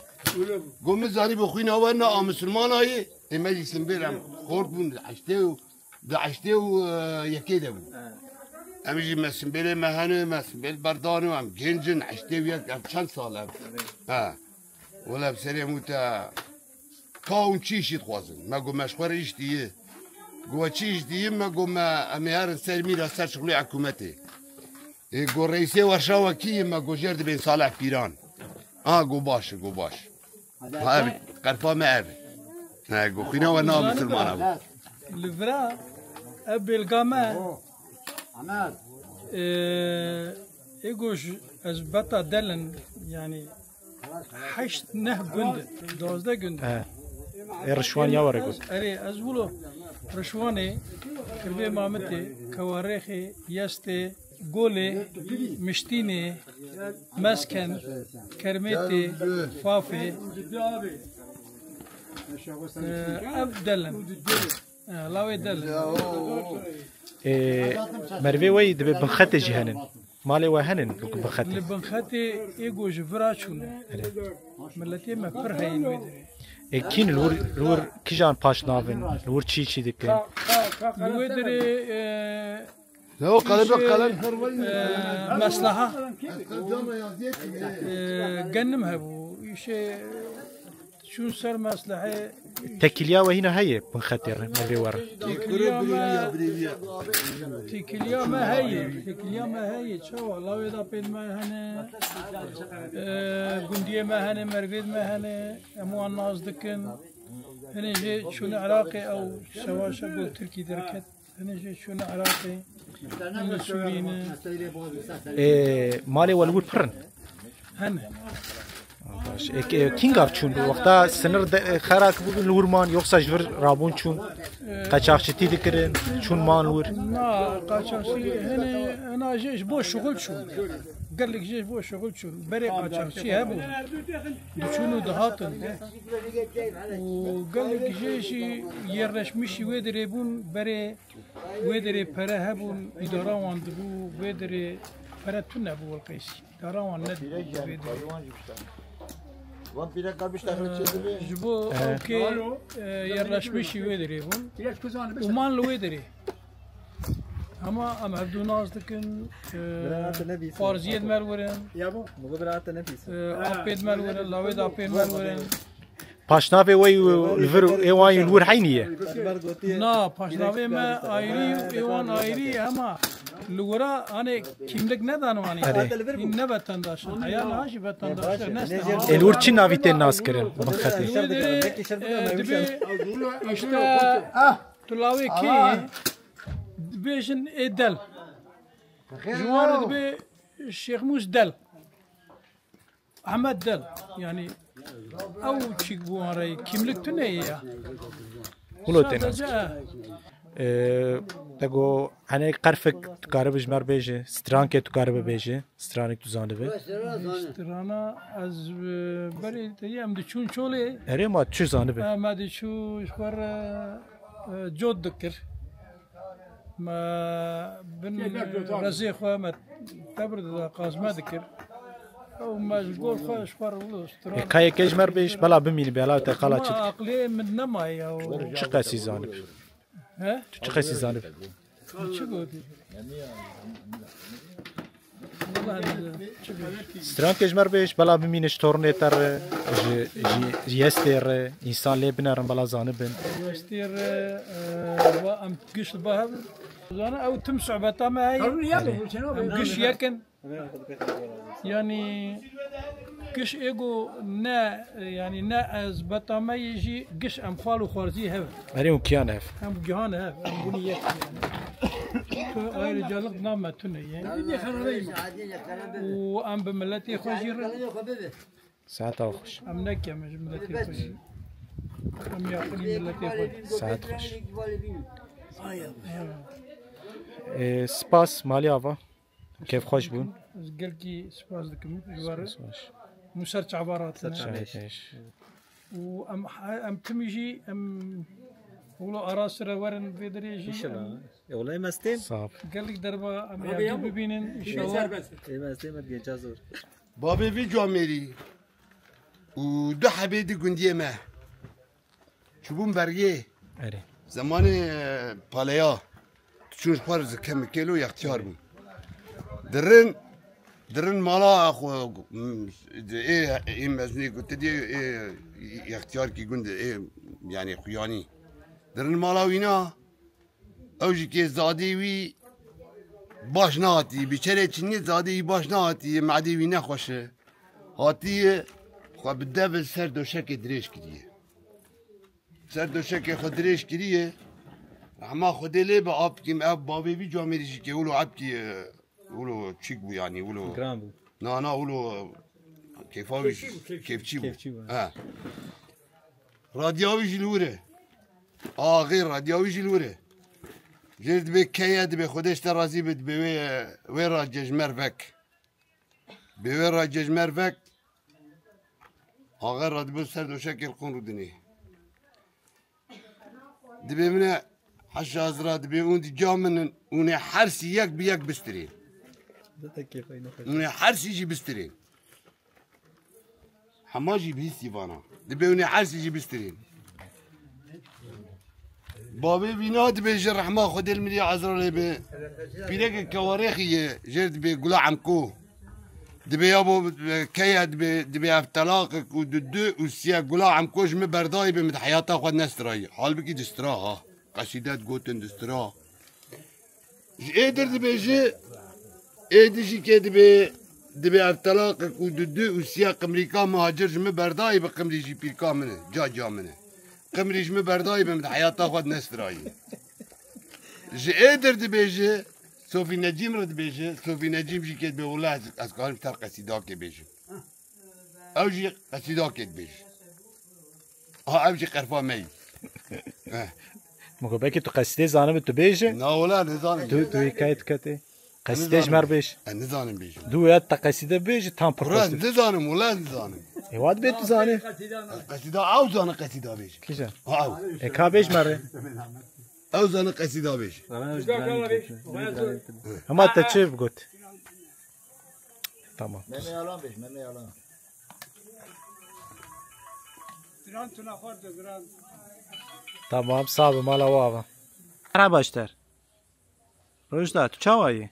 قو مزاني بخوينا هو نا مسلماناي مجلس بيرم خوربون عشتيو يكيدو امجي مسنبيل مهنو مسنبيل بردانو ام جنجن عشتيو يك ام چند سال ولا بسريع موتا كاون چيشي تخوازن ما قو مشخور ايش ديه قو چيش ديه ما قو ما اميار سرمي را سر شغلي حكومتي قو رئيسي ورشاوة كي ما قو جرد بين صالح بيران قو باش قرفا ما ابي قو خينا وانا مسلمان ابو الفرا ابي القامة ايقوش ازبطا دلن يعني 8 جندة 12 جندة رشوان يا ورقه اري ازولو رشواني كربي مامتي كواريخي يستي قولي مشتيني مسكن كرميتي فافي ابدلن لاوي دلن مروي وي دبي بنخت جهنن مالي وهنن بنخت اللي بنختي ايجو جفراشون ملتي ما فرهين ويدري كين لور كيجان باش نافن لور تشي دك ويدري لو قلب مصلحة جنمها بو شيء شو صار مصلحة تكليا وهنا هي بنختر مروي ورا تكليا ما هي شو الله إذا بين ما هنا جندية ما هنا مرقد ما هنا أمو الناس دكن هنا جي شو عراقي أو شواشة قول تركي دركت هنا جي شو عراقي هنا سوريين مالي والور برن هنا كينغ چون وقتا سنر خراك بو لورمان يوخسا جور رابون چون قاچاقچتي دكرن چون مان لور نا قاچاقچي هنا انا جيش بو شغل شو قال لك جيش بو شغل شو بري قاچاقچي هبو دشونو دهاتن وقال لك جيش يرش مشي ويدريبون بري ويدري برا هبون اداره واندبو ويدري برا تنبو القيسي اداره وان ندي Vampire kalmış taklit çevirdi. جبو اوكي يرش بشي ويدري بون ومان لو ويدري اما ام عبدو ناس دكن فارزيد مالورن ابيد مالورن لاويد ابيد مالورن پاشناوی وی الور ایوان الور حینیه نا پاشناوی ما آیری ایوان آیری اما لورا انا kimlik ne danwani ne vatandaşın hayal haşi vatandaşın ne الور چی ناویتین ناس کرن بخاطر işte tulavi ki بيشن دل جوار دبي الشيخ موس دل احمد دل يعني او تشيك بواري kimlik تنيا ولوتين تگو هنه قرفك تقارب جمر بيجي سترانك تقارب بيجي سترانك تزانه بي سترانا از بري تيام دي چون چولي اري ما چو زانه بي ما دي چو شوار جود دكر ما بن رزيخ ما تبرد قازمه دكر او ما جول خوش فر ولو ستران كاي كجمر بيش بلا بمين بلا تقالا ما عقلي من نماي او چقاسي زانه بي ها چقاسي زانه بي شو قلتي ستران كجمر بيش بلا بمين شتورنيتر جيستر انسان لبنرن بلا زانه بن يستير وام قش البهر انا او تمسع بطامه هاي قش يكن يعني قش ايجو نا يعني نا از بطامه يجي قش ام خالو خارزي هف اريم كيان هف ام جهان هف ام بنيت هاي رجال نامه تني وام بملتي خجير ساعات خوش ام نكيا مش ملتي خجير ام ياخذني ملتي خجير ساعات خوش سپاس مالی آوا كيف خوش بون قلقي سپاس دكم جوار مسرچ عبارات و ام تميجي ام ولو اراسر ورن بيدريجي ان شاء الله والله مستين صعب قال لك دربا ام يعجب ببينن ان شاء الله مستين ما تجي جازور بابي في جواميري ودو حبيدي قنديه ما شبون بريه اري زمان باليا تشوف فرز كم كيلو يختار بو درن مالا اخو ايه مزني قلت دي ايه يختار كي قند ايه يعني خياني درن مالا وينا اوجي كي زادي وي باش ناتي بيشري تشني زادي باش ناتي معدي وينا خوش هاتي خو بالدبل سر دوشك دريش كديه سر دوشك خود دريش كديه اما خودي لي باب كيم اب بابي في جامري كي ولو عبكي ولو تشيك بو يعني ولو جرامبو نا ولو كيفاوي كيف تشيبو اه راديوي جلوره غير راديوي جلوره جلد بك كياد بخدش ترازي بد وين راجج مرفك بوين راجج مرفك غير راد بسر دو شكل قنودني دبي من حش ازرا دبي وندي جامن وني حرسي يك بيك بستري وني حرسي يجي بستري حماجي بيستي فانا دبي وني حرسي يجي بستري بابي بينا دبي جر رحمه خد الملي عزرا لي بيلك كواريخي جرد بي قلا عمكو دبي يابو كيا دبي افتلاقك وددو وسيا قلا عمكوش مبرداي بمد حياتا خد نستراي حال بكي دستراها قصيدات قوتن دسترا ايدر دبي جي ايدجي كي دبي افتلاقك وددو وسيا امريكا مهاجر مبرداي بقمري جي بيركا منه جا منه قمري جمي برداي بمد حياتا خد نستراي جي ايدر دبي جي صوفي نجيم رد بيجي صوفي نجيم جي كيد بيقول اسكان تر قصيده كي بيجي او جي قصيده كي بيجي او جي قرفا مي مگه بکی تو قصیده زانم تو بیجه نه ولا نزانم تو حکایت کتی قصیده جمر بیش نزانم بیجه دو یاد تا قصیده بیجه تام پر قصیده نزانم ولا نزانم واد بیت زانه قصیده او زانه قصیده بیجه کیجا او اکا بیج مره او زانه قصیده بیجه اما تا چه بگوت تمام من yalan beş, men yalan. دران تو نخورد دران تمام صاحب مالا واوا مرحبا اشتر روجدا تو چاوایی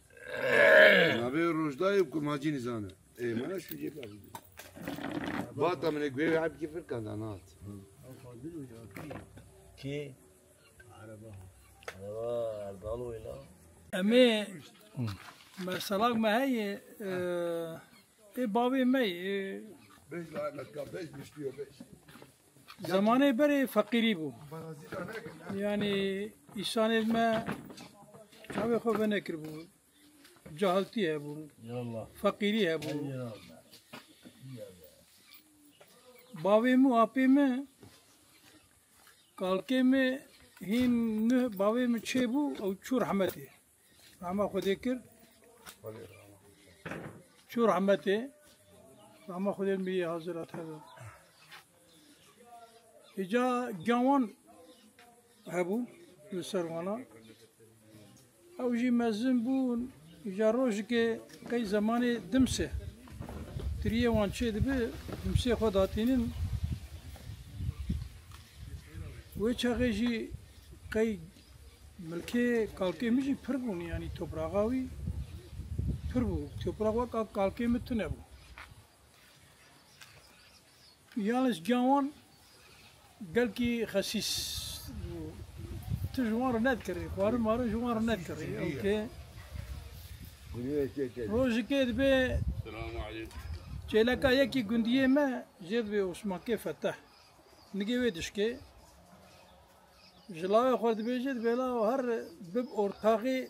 نبی روجدای بکو ماجی نزانه ای من شو جیب باتا من گوی عب کیفر کندانات کی امي مرسلاق ما هي اي بابي مي بیش لعنت کا بیش مشتیو بیش زمانه بري فقيري بو يعني إنسان ما شو خو بنكر بو جهلتي ہے بو فقيري ہے بو باوي مو آپي में कालके में هين نه باوي में छे بو او چو رحمتي رحمة خدي كر شو رحمتي رحمة خدي المي حاضرات هذا إجا جوان هبو بسروانا او جي مزن بون إجا روش كي كي زماني دمسه تريه وان چه دبي دمسه خداتينين وچاقي جي كي ملكي كالكي مجي پربون يعني توبراغاوي پربو توبراغا كالكي متنبو يالس جوان قال كي خسيس تجوار نذكري خوار مارو جوار نذكري اوكي روز كده بي السلام عليكم جيلكا يكي قنديه ما جيد بي عثمان فتح نجي ويدشكي جلاوي خورد بيجد بلا هر بب اورتاقي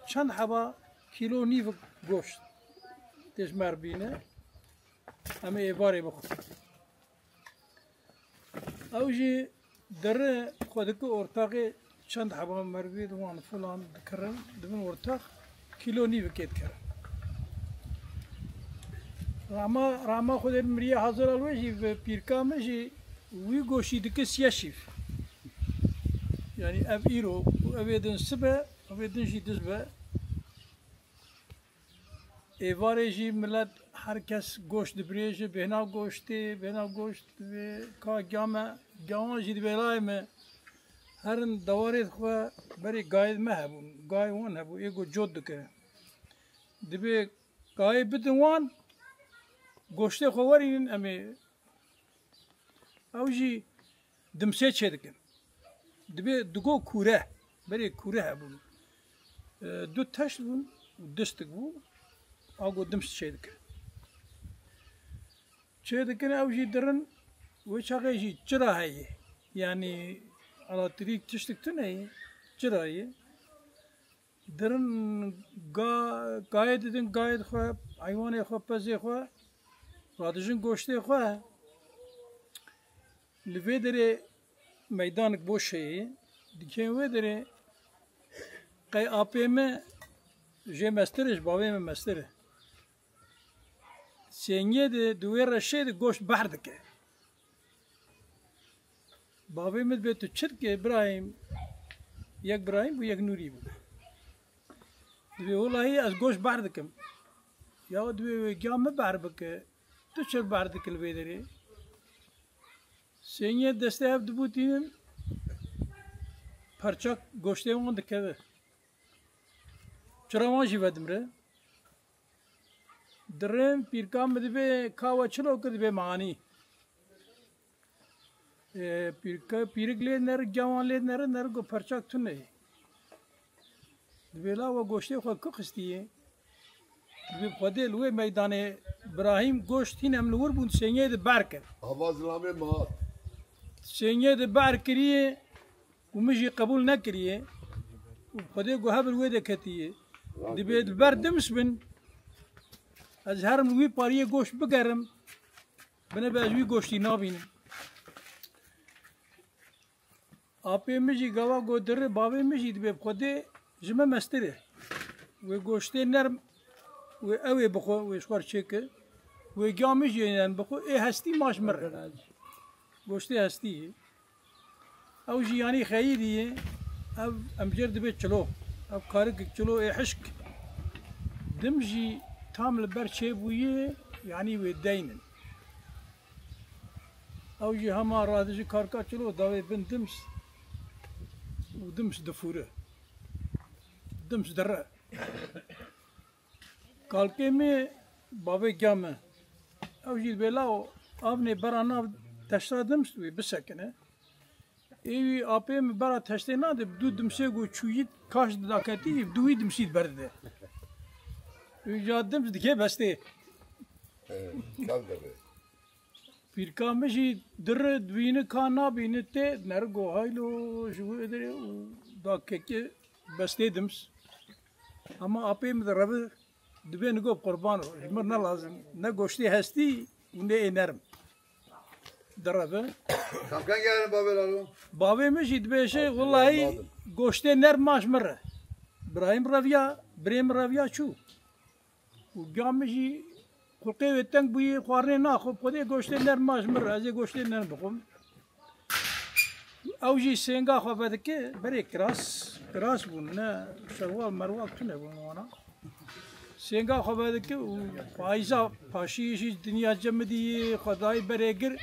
چند حبا كيلو نيف گوشت تشمر بينه اما ايباري بخو او جي در خودكو اورتاقي چند حبا مربي دوان فلان كرن دبن اورتاق كيلو نيف كيت كرن راما خود مريا حاضر الوجي بيركا مجي وي گوشي دك سياشيف يعني اب ايرو ابيدن سبا ابيدن جي دزبا ايواري جي ملت هر کس گوشت بريجه بهنا گوشتي بهنا گوشت كا جامع جوان جي بلاي ما هرن دواريت خو بري قايد ما هبو قاي وان هبو ايگو جود دك دبي قاي بدوان گوشته خوارین امی اوجی دمسه چه دکن دبی دگو کوره بری کوره هبون دو تشت بون دستک بو آگو دمس چه دکن چه دکن اوجی درن وچاقه جی چرا هایی یعنی على طريق تشتك تنهي چرا درن قايد دن قايد خو حيوان خو پزي خو رادجن گوشته خواه لوی داره میدانک بوشه دیگه وی داره قی آپیمه جه مسترش باویمه مستره سینیه ده دوی رشه ده گوشت بحر دکه باویمه به تو چرک ابراهیم یک ابراهیم و یک نوری بود دوی والله از گوشت بحر دکم یا دوی گامه بحر بکه تو چر بارد کل بیداری سینیه دسته هفت بودین پرچاک گوشته اون دکه چرا وانشی ودم ره درم پیرکام بدبه کاوا چلو کد به مانی پیرک لید نر جوان لید نر گو پرچاک تو نه دبلا و گوشته خود کو خستیه به خودی لوی میدان ابراهیم گوشت هین هم نور بود سینیه ده بر کرد آواز لامه ما سینیه ده بر کریه و مجی قبول نکریه و خودی گو هبل وی ده کتیه دی بید بر دمس بن از هرم وی پاریه گوشت بگرم بنا به از وی گوشتی نابینم آپی مجی گوا گو در باوی مجی دی به خودی جمع مستره و گوشتی نرم و اوی بخو و شوار چکه و جامش یعنی بخو ای هستی ماش مر گوشتی هستی او جیانی خیریه او امجرد به چلو او کارک چلو ای حشک دمجی تام لبر چه بویه یعنی و دینن اوجي هما رادجي كاركاتشلو داوي بن دمس ودمس دفوره دمس درة كالكيمي بابي جامع اوجي بلاو ابني برانا تشتا دمس وي بسكنه اي ابم برا تشتنا بدو دمسه گو چويت كاش داكتي بدوي دمسيت برده يجادم دكي بستي Pirkamı dırı düğünü kana binette nergo haylo şu edere da keke bestedim ama apem de rabı dübeni go kurban mır ne lazım ne goşti hesti ne enerim darabı Kamkan gelin babelalım. babemi şidbeşe vallahi goşti ner maşmır İbrahim Ravya şu bu gamı Kulke vetten bu kuarne na khop kode goşteler majmır az goşteler bakum. Avji senga khobadke bere kras bunna şerval marval tune bunna. Senga khobadke faiza paşi dünya cemdi khaday bere gir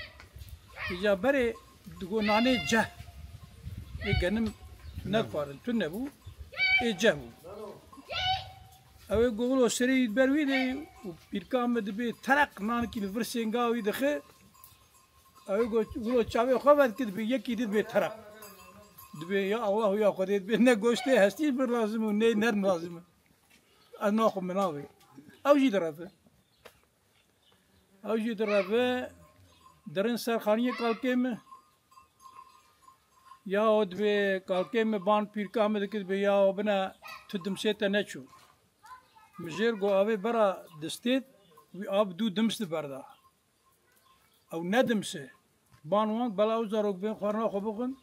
ya bere dugo nane jah. E ganim ne kuarne tune bu e jah bu. اوه گوگل سری بروی دی و پیرکام دبی ترک نان کی ورسنگاوی دخه اوه گوگل چاوی خوابد کی دبی یکی دبی ترک دبی یا الله یا خدا دبی نه گوشته هستی بر لازم و نه نرم لازم انا خو مناوی اوجی درافه درن سرخانی کالکم یا دبی کالکم بان پیرکام دبی یا بنا تدم سیت نچو مجير جو أبي برا دستيت وأبدو دمس بردا أو ندمسه بانوان بلاو زاروك بين خورنا خبوخن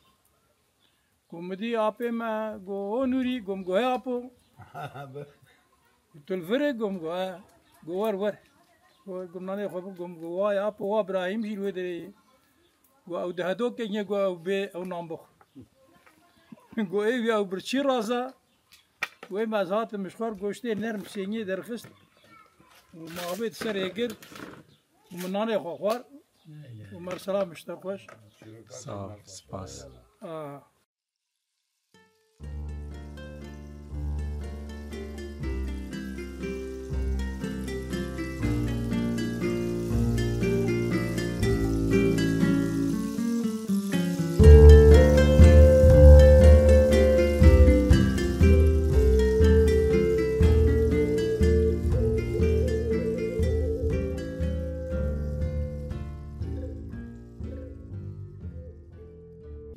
كومدي أبي ما جو نوري قوم جو أبو تلفرق قوم جو ور قوم ناني خبوخ قوم جو أبو إبراهيم جيلو دري جو أو دهدو كيني جو أو بي أو نامبخ جو إيه أو برشي رازا و مزات مشخار گوشته نرم سینی درخست و معابد سر اگر و منانه خوار و مرسلا مشتر خوش صاف سپاس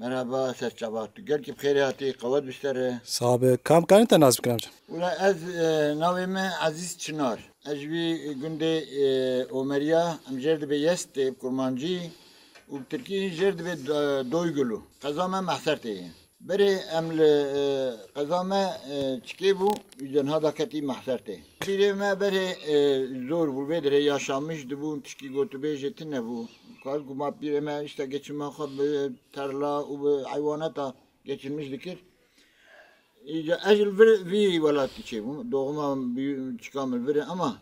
مرحبا سر چابات گل کی بخیراتی قوت بشتره صاحب کام کردن تا ناز بکنم ولا از ناویم عزیز چنار اجبی گنده اومریا امجرد به یست کرمانجی و ترکی جرد به دویگلو قضامه محصرته بره امل قضامه چکی بو جنها دکتی محصرته بیره ما بره زور بو بدره yaşamış دبو تشکی گوتو بیجه تنه بو Kaz guma bireme işte geçinme tarla ve hayvanata geçirmiş dikir. İyice acil bir velat içeyim. Doğuma çıkamır biri ama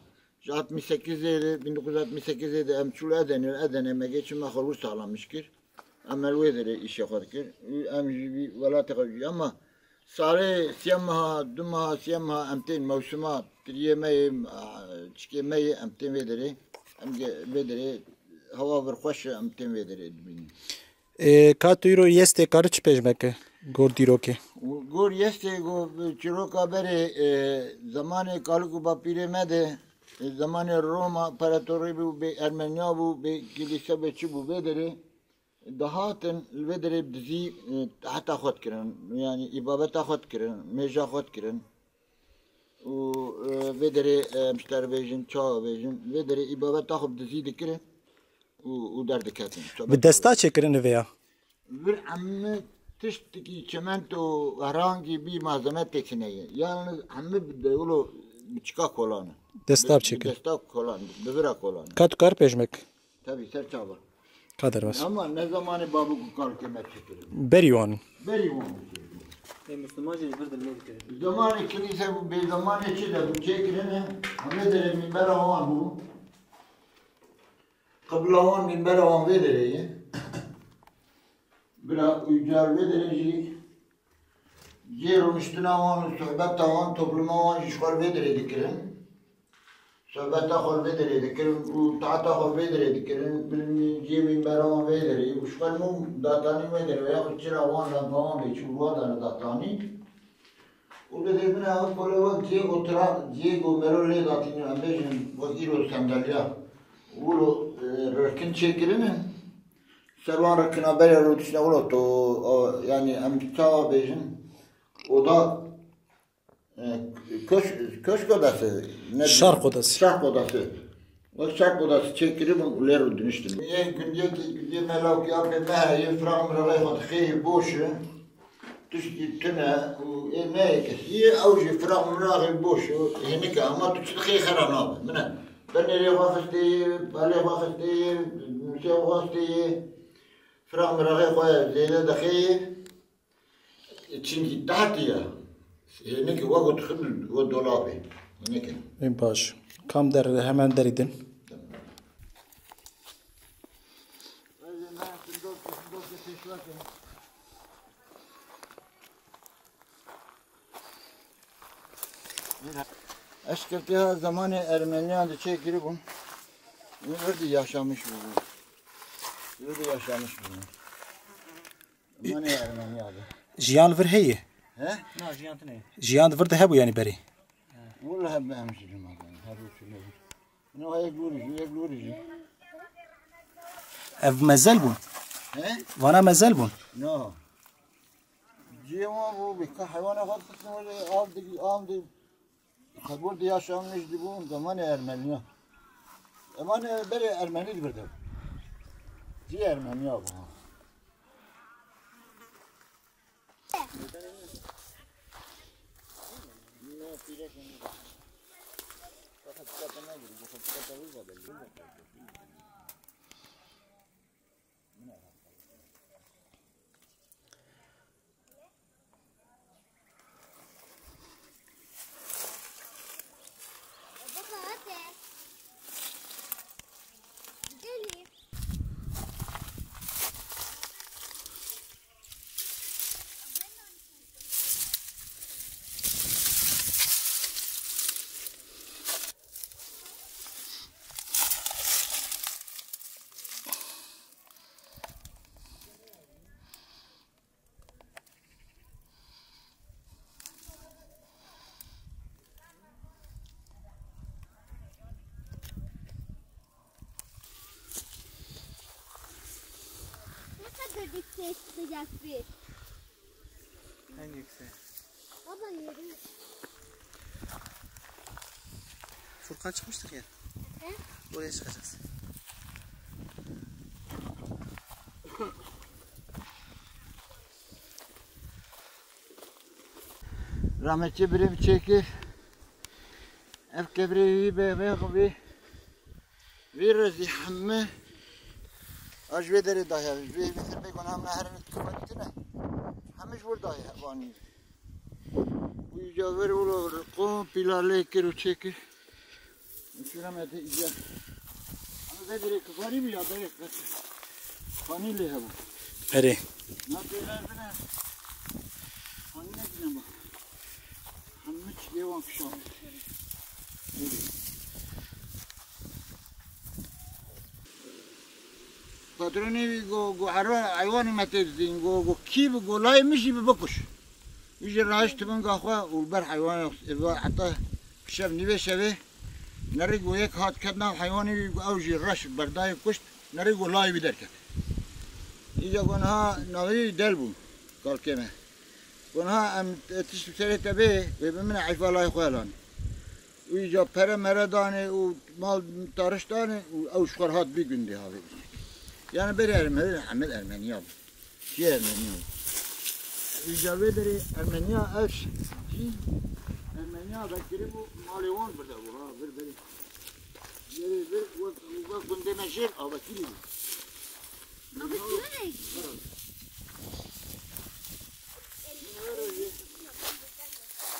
68'de 1968'de emçul edeneme geçinme horvur sağlamıştır. Amel vedere iş yapardır. Amci bir velat koyuyor ama sare siyamha dumha siyamha emtin mevsuma triyemeyi çıkemeyi emtin vedere. Amge vedere hava bir hoş amtem vedere dibin. Katuyro yeste karıç peşmeke gor diroke. Gor yeste go çiroka beri zamanı kalıku papiremede zamanı Roma imparatori bu be Ermenya bu be kilise be çibu vedere dahaten vedere dizi hatta xot kiran yani ibadete xot kiran meja xot kiran o vedere müşter bejin çağ bejin vedere ibadete xot dizi dikirin و درد کردن. به دستا چه کردن ویا؟ ور همه تشتی چمنتو هرانگی بی malzeme tekniği. Yani همه بدهولو بچکا کلانه. دستا چه کردن؟ دستا کلان، ببرا کلانه. کات کار پیشمک؟ tabii serçaba. Kader var. Ama ne zamanı babu kar kemet çekilir. Beriwan. Beriwan. Müslümanca bir de ne diyor? Zamanı kilise bu bir zaman içinde bu çekilene همه داره minber avan bu. قبل آن منبر آن ویدره بلا ايجار بدرجي جيرو مشتناوان صحبت تاوان توبلماوان جشخور بدري ذكرن صحبت خور بدري ذكرن وتعطى خور بدري ذكرن بالجي من برام بدري وشخور مو داتاني بدري وياخد شرا وان لبوان بيشوفوا دانا داتاني وبدي منها كل وقت جي وترا جي ومرو لي داتيني امبيشن وكيلو سنداليا ولو ركن شكرن سروان ركنا بري رو تشنا ولو تو يعني امتا بيجن oda köşk odası. Şark odası. Şark odası. O şark odası çekilip uleru dönüştüm. Günde melak yapı mehe frağım rağay fatxi boşu. Tüşki tüne meyke. Ye avcı frağım rağay boşu. Henik ama tüşki xeran abi. Mene. Ben nereye vafıstı, bale vafıstı, müse vafıstı. Frağım rağay koyar. Zeyde dahi. Çünkü dağıtıyor. Ne ki vakit xil o dolabı. Ne ki? این باش کام در hemen deridin. Eşkırtıya zamanı Ermeniyan da çekilip bu. Nerede yaşamış bu? Nerede yaşamış bu? Zamanı Ermeniyan'da. Jiyan vir heye. He? نه جیانت نه Jiyan vir de hebu yani beri. والله هم بمشي ما كان هذا شو له انه هيك لوري Ev mezel bun. ها Vana mezel bun. نو جيما بو بك حيوان خاص ولا عام دي خبر دي عشان مش دبون زمان ارمنيا امان بري ارمني دي برده جي ارمنيا بو en yüksek. Furkan çıkmıştık ya. He? Oraya çıkacağız. Rahmetli birim çekir. Efkebri ve virzi hamme ajvederi daya ve bizim begon hamle hernet kıvatine hamiş burada ya vani bu yaver olur ko pilarle kero çekir şuramete ija ama vedere kıvari mi ya daya vani le bu Beri. na deler bana vani ne diyeyim bak hamiş devam kuşam patroni go arwa aywan matezin go kib go lay mishi ببكش يجي رايش تمن قهوه والبر حيوان حتى شاف نبي شبه نريق وياك هات كدنا حيواني اوجي رش برداي كشت نريق لاي بدرك يجي قنها نوي دلبو قال كما قنها ام تشتري تبي بمن عيفا لاي خوالان ويجي بره مرداني ومال تارشتاني او شخر هات بيگندي هاوي Yani bir Ermeni Ermeniya. Ki Ermeniya. İcabı deri Ermeniya eş. Ki Ermeniya bekleri bu malivan burada bu ha bir beri. Yeri bir bu günde meşhur avakili.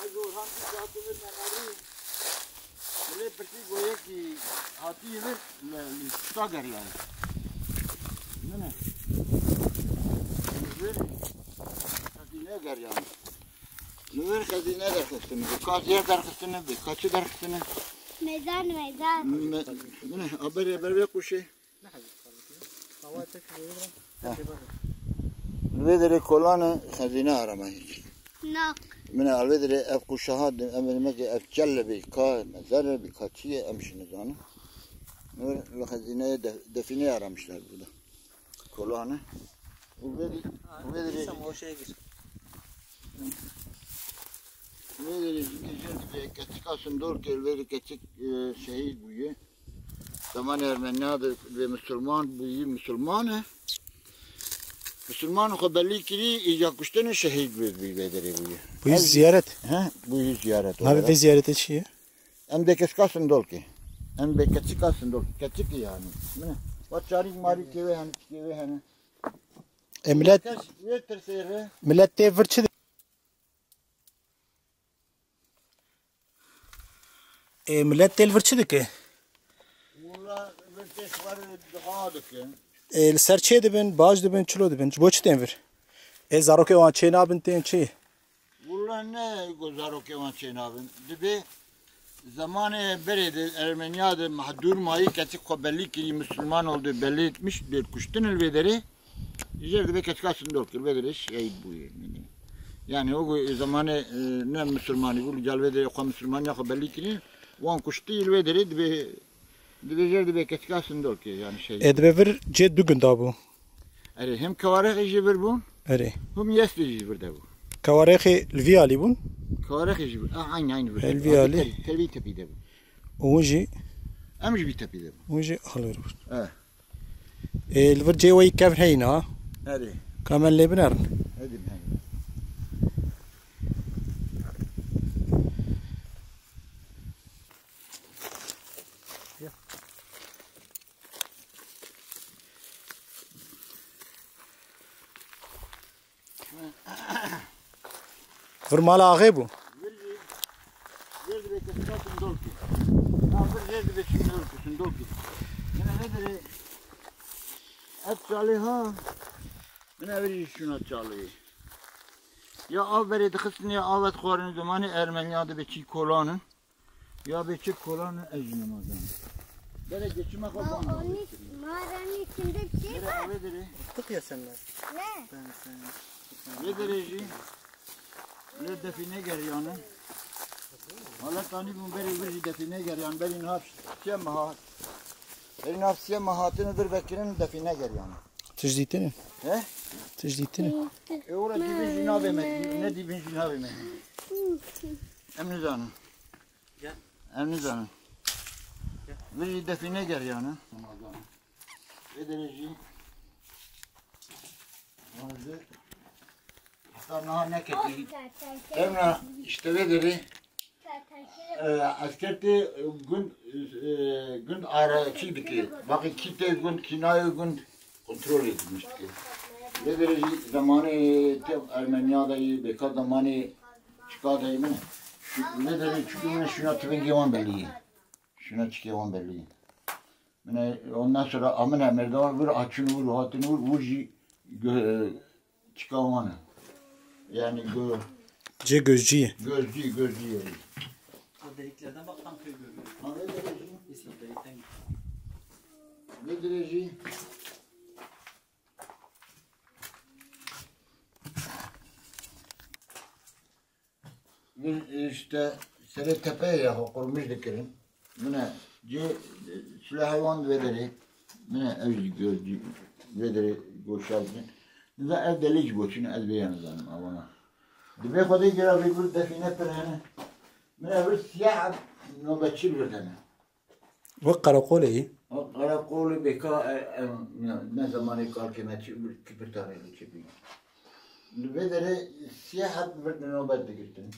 Azorhan ki zaten ben arayayım. Öyle perti goya ki hati yeri stagar yani. Ne? Növer hazine ger yani. Növer hazine derkestini. Birkaç yer derkestini, birkaçı derkestini. Mezar mezar. Bu ne? Haber ver kuşu. Vedere kolana hazine aramayı. Nak. من الودري أبقى شهاد أمر مجد أفجل بكا مزار بكاتية أمشي نزانه لخزينة دفينة أرامشلر بودا كلانه وvedri küçük asım dorkel veri küçük şehit buyu zaman Ermeniyadı ve Müslüman buyu Müslümanı Müslüman belli ki icakuştan şehit vedri buyu. Bu yüz ziyaret. Ha, bu yüz ziyaret. Abi ve ziyaret etşiye. Hem de keskasın dolki. Hem de küçük dolki. Küçük yani. Ne? Vaçarik mari keve hani. Millet de vırçı. Millet de vırçı ki. Valla vırçı var daha ki. Serçe dibin, bağış dibin, çulo dibin. Boç denvir. Zaroke wan çeyna bin ten çi. Valla ne zaroke wan çeyna bin. Dibe zamanı berede Ermeniya'da mahdur mayı küçük belli ki Müslüman oldu belli etmiş bir kuştun elvederi. Yerde be kaçkasın dolkir vederi şey bu yani o zamanı ne Müslümanı bu calvederi o Müslüman ya belli ki wan kuştu elvederi dibe yerde be kaçkasın dolkir yani şey. Edbevir ce dugün da bu. Eri hem kavarek jibir bu. Eri. Hem yesli jibir da bu. Kavarek lvi ali bun. Kavarek jibir. Aynı bu. Lvi ali. Telvi tepi de bu. Oji. Amj bir tepi de bu. Oji alır bu. Evet. Elvir ce way kevr heyna. Eri. Kamel lebner. Hadi ben. Vurmalı ağı bu. Verdi be kaçkasın dolki. Nazır verdi be şimdi dolkusun dolki. Yine nedir? Et çalı ha. Ne verir şuna çalı. Ya av verdi kısmı ya avet kuarını zamanı Ermeniya'da be çiğ kolanın. Ya be çiğ kolanın ecnim o zaman. Böyle geçime kapan. Mağaranın içinde bir şey var. Ne verir? Tık ya senler. Ne? Ne derece? Ne define geriyanı? Hala tani bu beri define geriyan. Beri naf siyah Beri naf siyah mahatınıdır beklerin define geriyanı. Tecditini. He? Tecditini. Ora dibin jinabe me. Ne dibin jinabe me? Emni zanım. Gel. Emni zanım. Beri define geriyanı. Ne derece? Orada Sana ne keti? Emra işte ne dedi? Askerde gün araçıydı ki. Bakın kite gün kinayı gün kontrol edilmişti. Ne derece zamanı Ermeniya'dayı beka zamanı çıkardayım ne? Ne derece çünkü şuna tüvengivan belli. Şuna çıkıvan belli. Ondan sonra amına merdavan vur açını vur hatını vur çıkavanı. Yani Ce gözcüye. Gözcü yeri. O deliklerden bak tam köy görüyor. Ha ne derece? İslam delikten gitti. Ne derece? Bir işte Sere Tepe'ye ya kurmuş dikerim. Mine silahvan vederi. Mine evli gözcü vederi goşalcı. Ne ev delici goçun ez beyanızanım avana. Dibe خودی گرا بیگور دفینه پرهنه من اول سیاه نوبتشی بردنه و قراقوله ای؟ قراقول بکا نه زمانی کار که من کپرتاره چی بی dibe dere siyah برد نوبت بگیرتن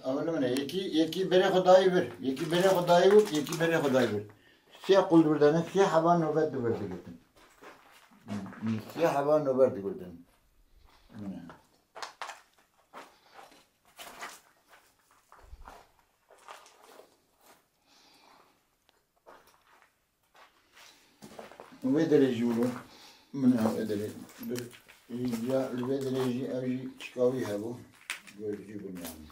اول من یکی بره خدایی بر یکی بره خدایی بر یکی بره خدایی بر siyah kul bردنه siyah hava nöbet بگیرتن siyah hava nöbet bگیرتن ويدري جولو من ادري يا الويدري اجي تشكاوي هبو يجيبوا يعني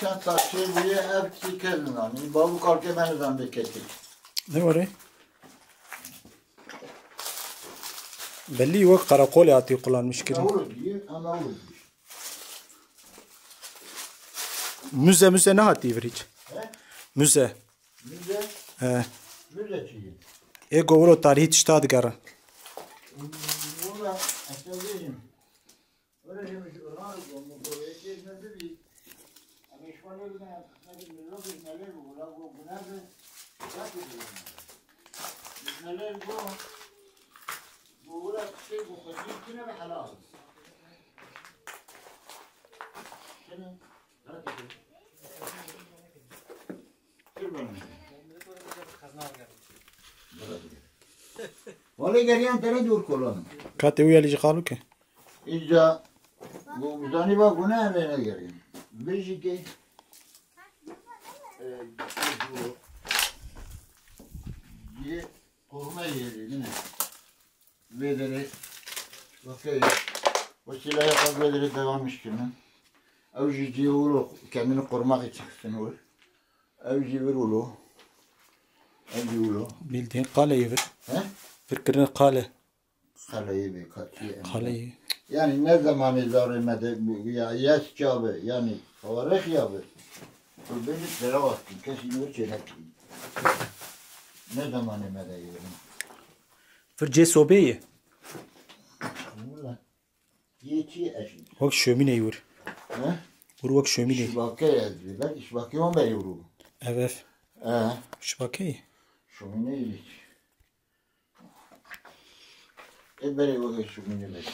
Sen taşıyor buraya hepsi kendin hani. Babu kalkıyor ben de bekledim. Ne var ya? Belli yok karakol yatıyor kullanmış gibi. Olur diye ama olur diye. Müze ne hatıyor hiç? He? Müze. Müze? He. Müze çiğ. Govro tarihi tiştadı gara. Valla aslındayım. Öyle demiş Orhan Gomu buraya geçmedi bir. Ameşmanı bile yapmadı. Lobi neler bu? Bu nerede? Yapıyor. Neler bu? Bu uğrak şey bu kadar ne halal. Şimdi hareket et. Gel bana. Vallahi geriyen tere dur kullanın. Kate uyarıcı kalu ki. İzza bu zaniba günah verene geriyen. Bir şey diye koruma yeri değil mi? Vedere bakayım. O silahı kabul ederek devam işkine. Avcı olur kendini korumak için olur. Avcı ver olur. Avcı olur. Bildiğin kaleyi ver. He? Fikrin kale. Kaleyi bir kaçıyor. Kaleyi. Yani ne zaman izaremede ya yaş çabı yani havarak yabı. Bu beni tere baktı. Kesin o çenek. Ne zaman emede yiyorum. Fırce sobeyi. Valla. Yeti eşin. Vak şömineyi vur. He? Vur vak şömineyi. İşbake yazdı. Ben işbake on beri vuru. Evet. He. Şubakeyi. Şömine yedik. Beri bakayım şömine beri.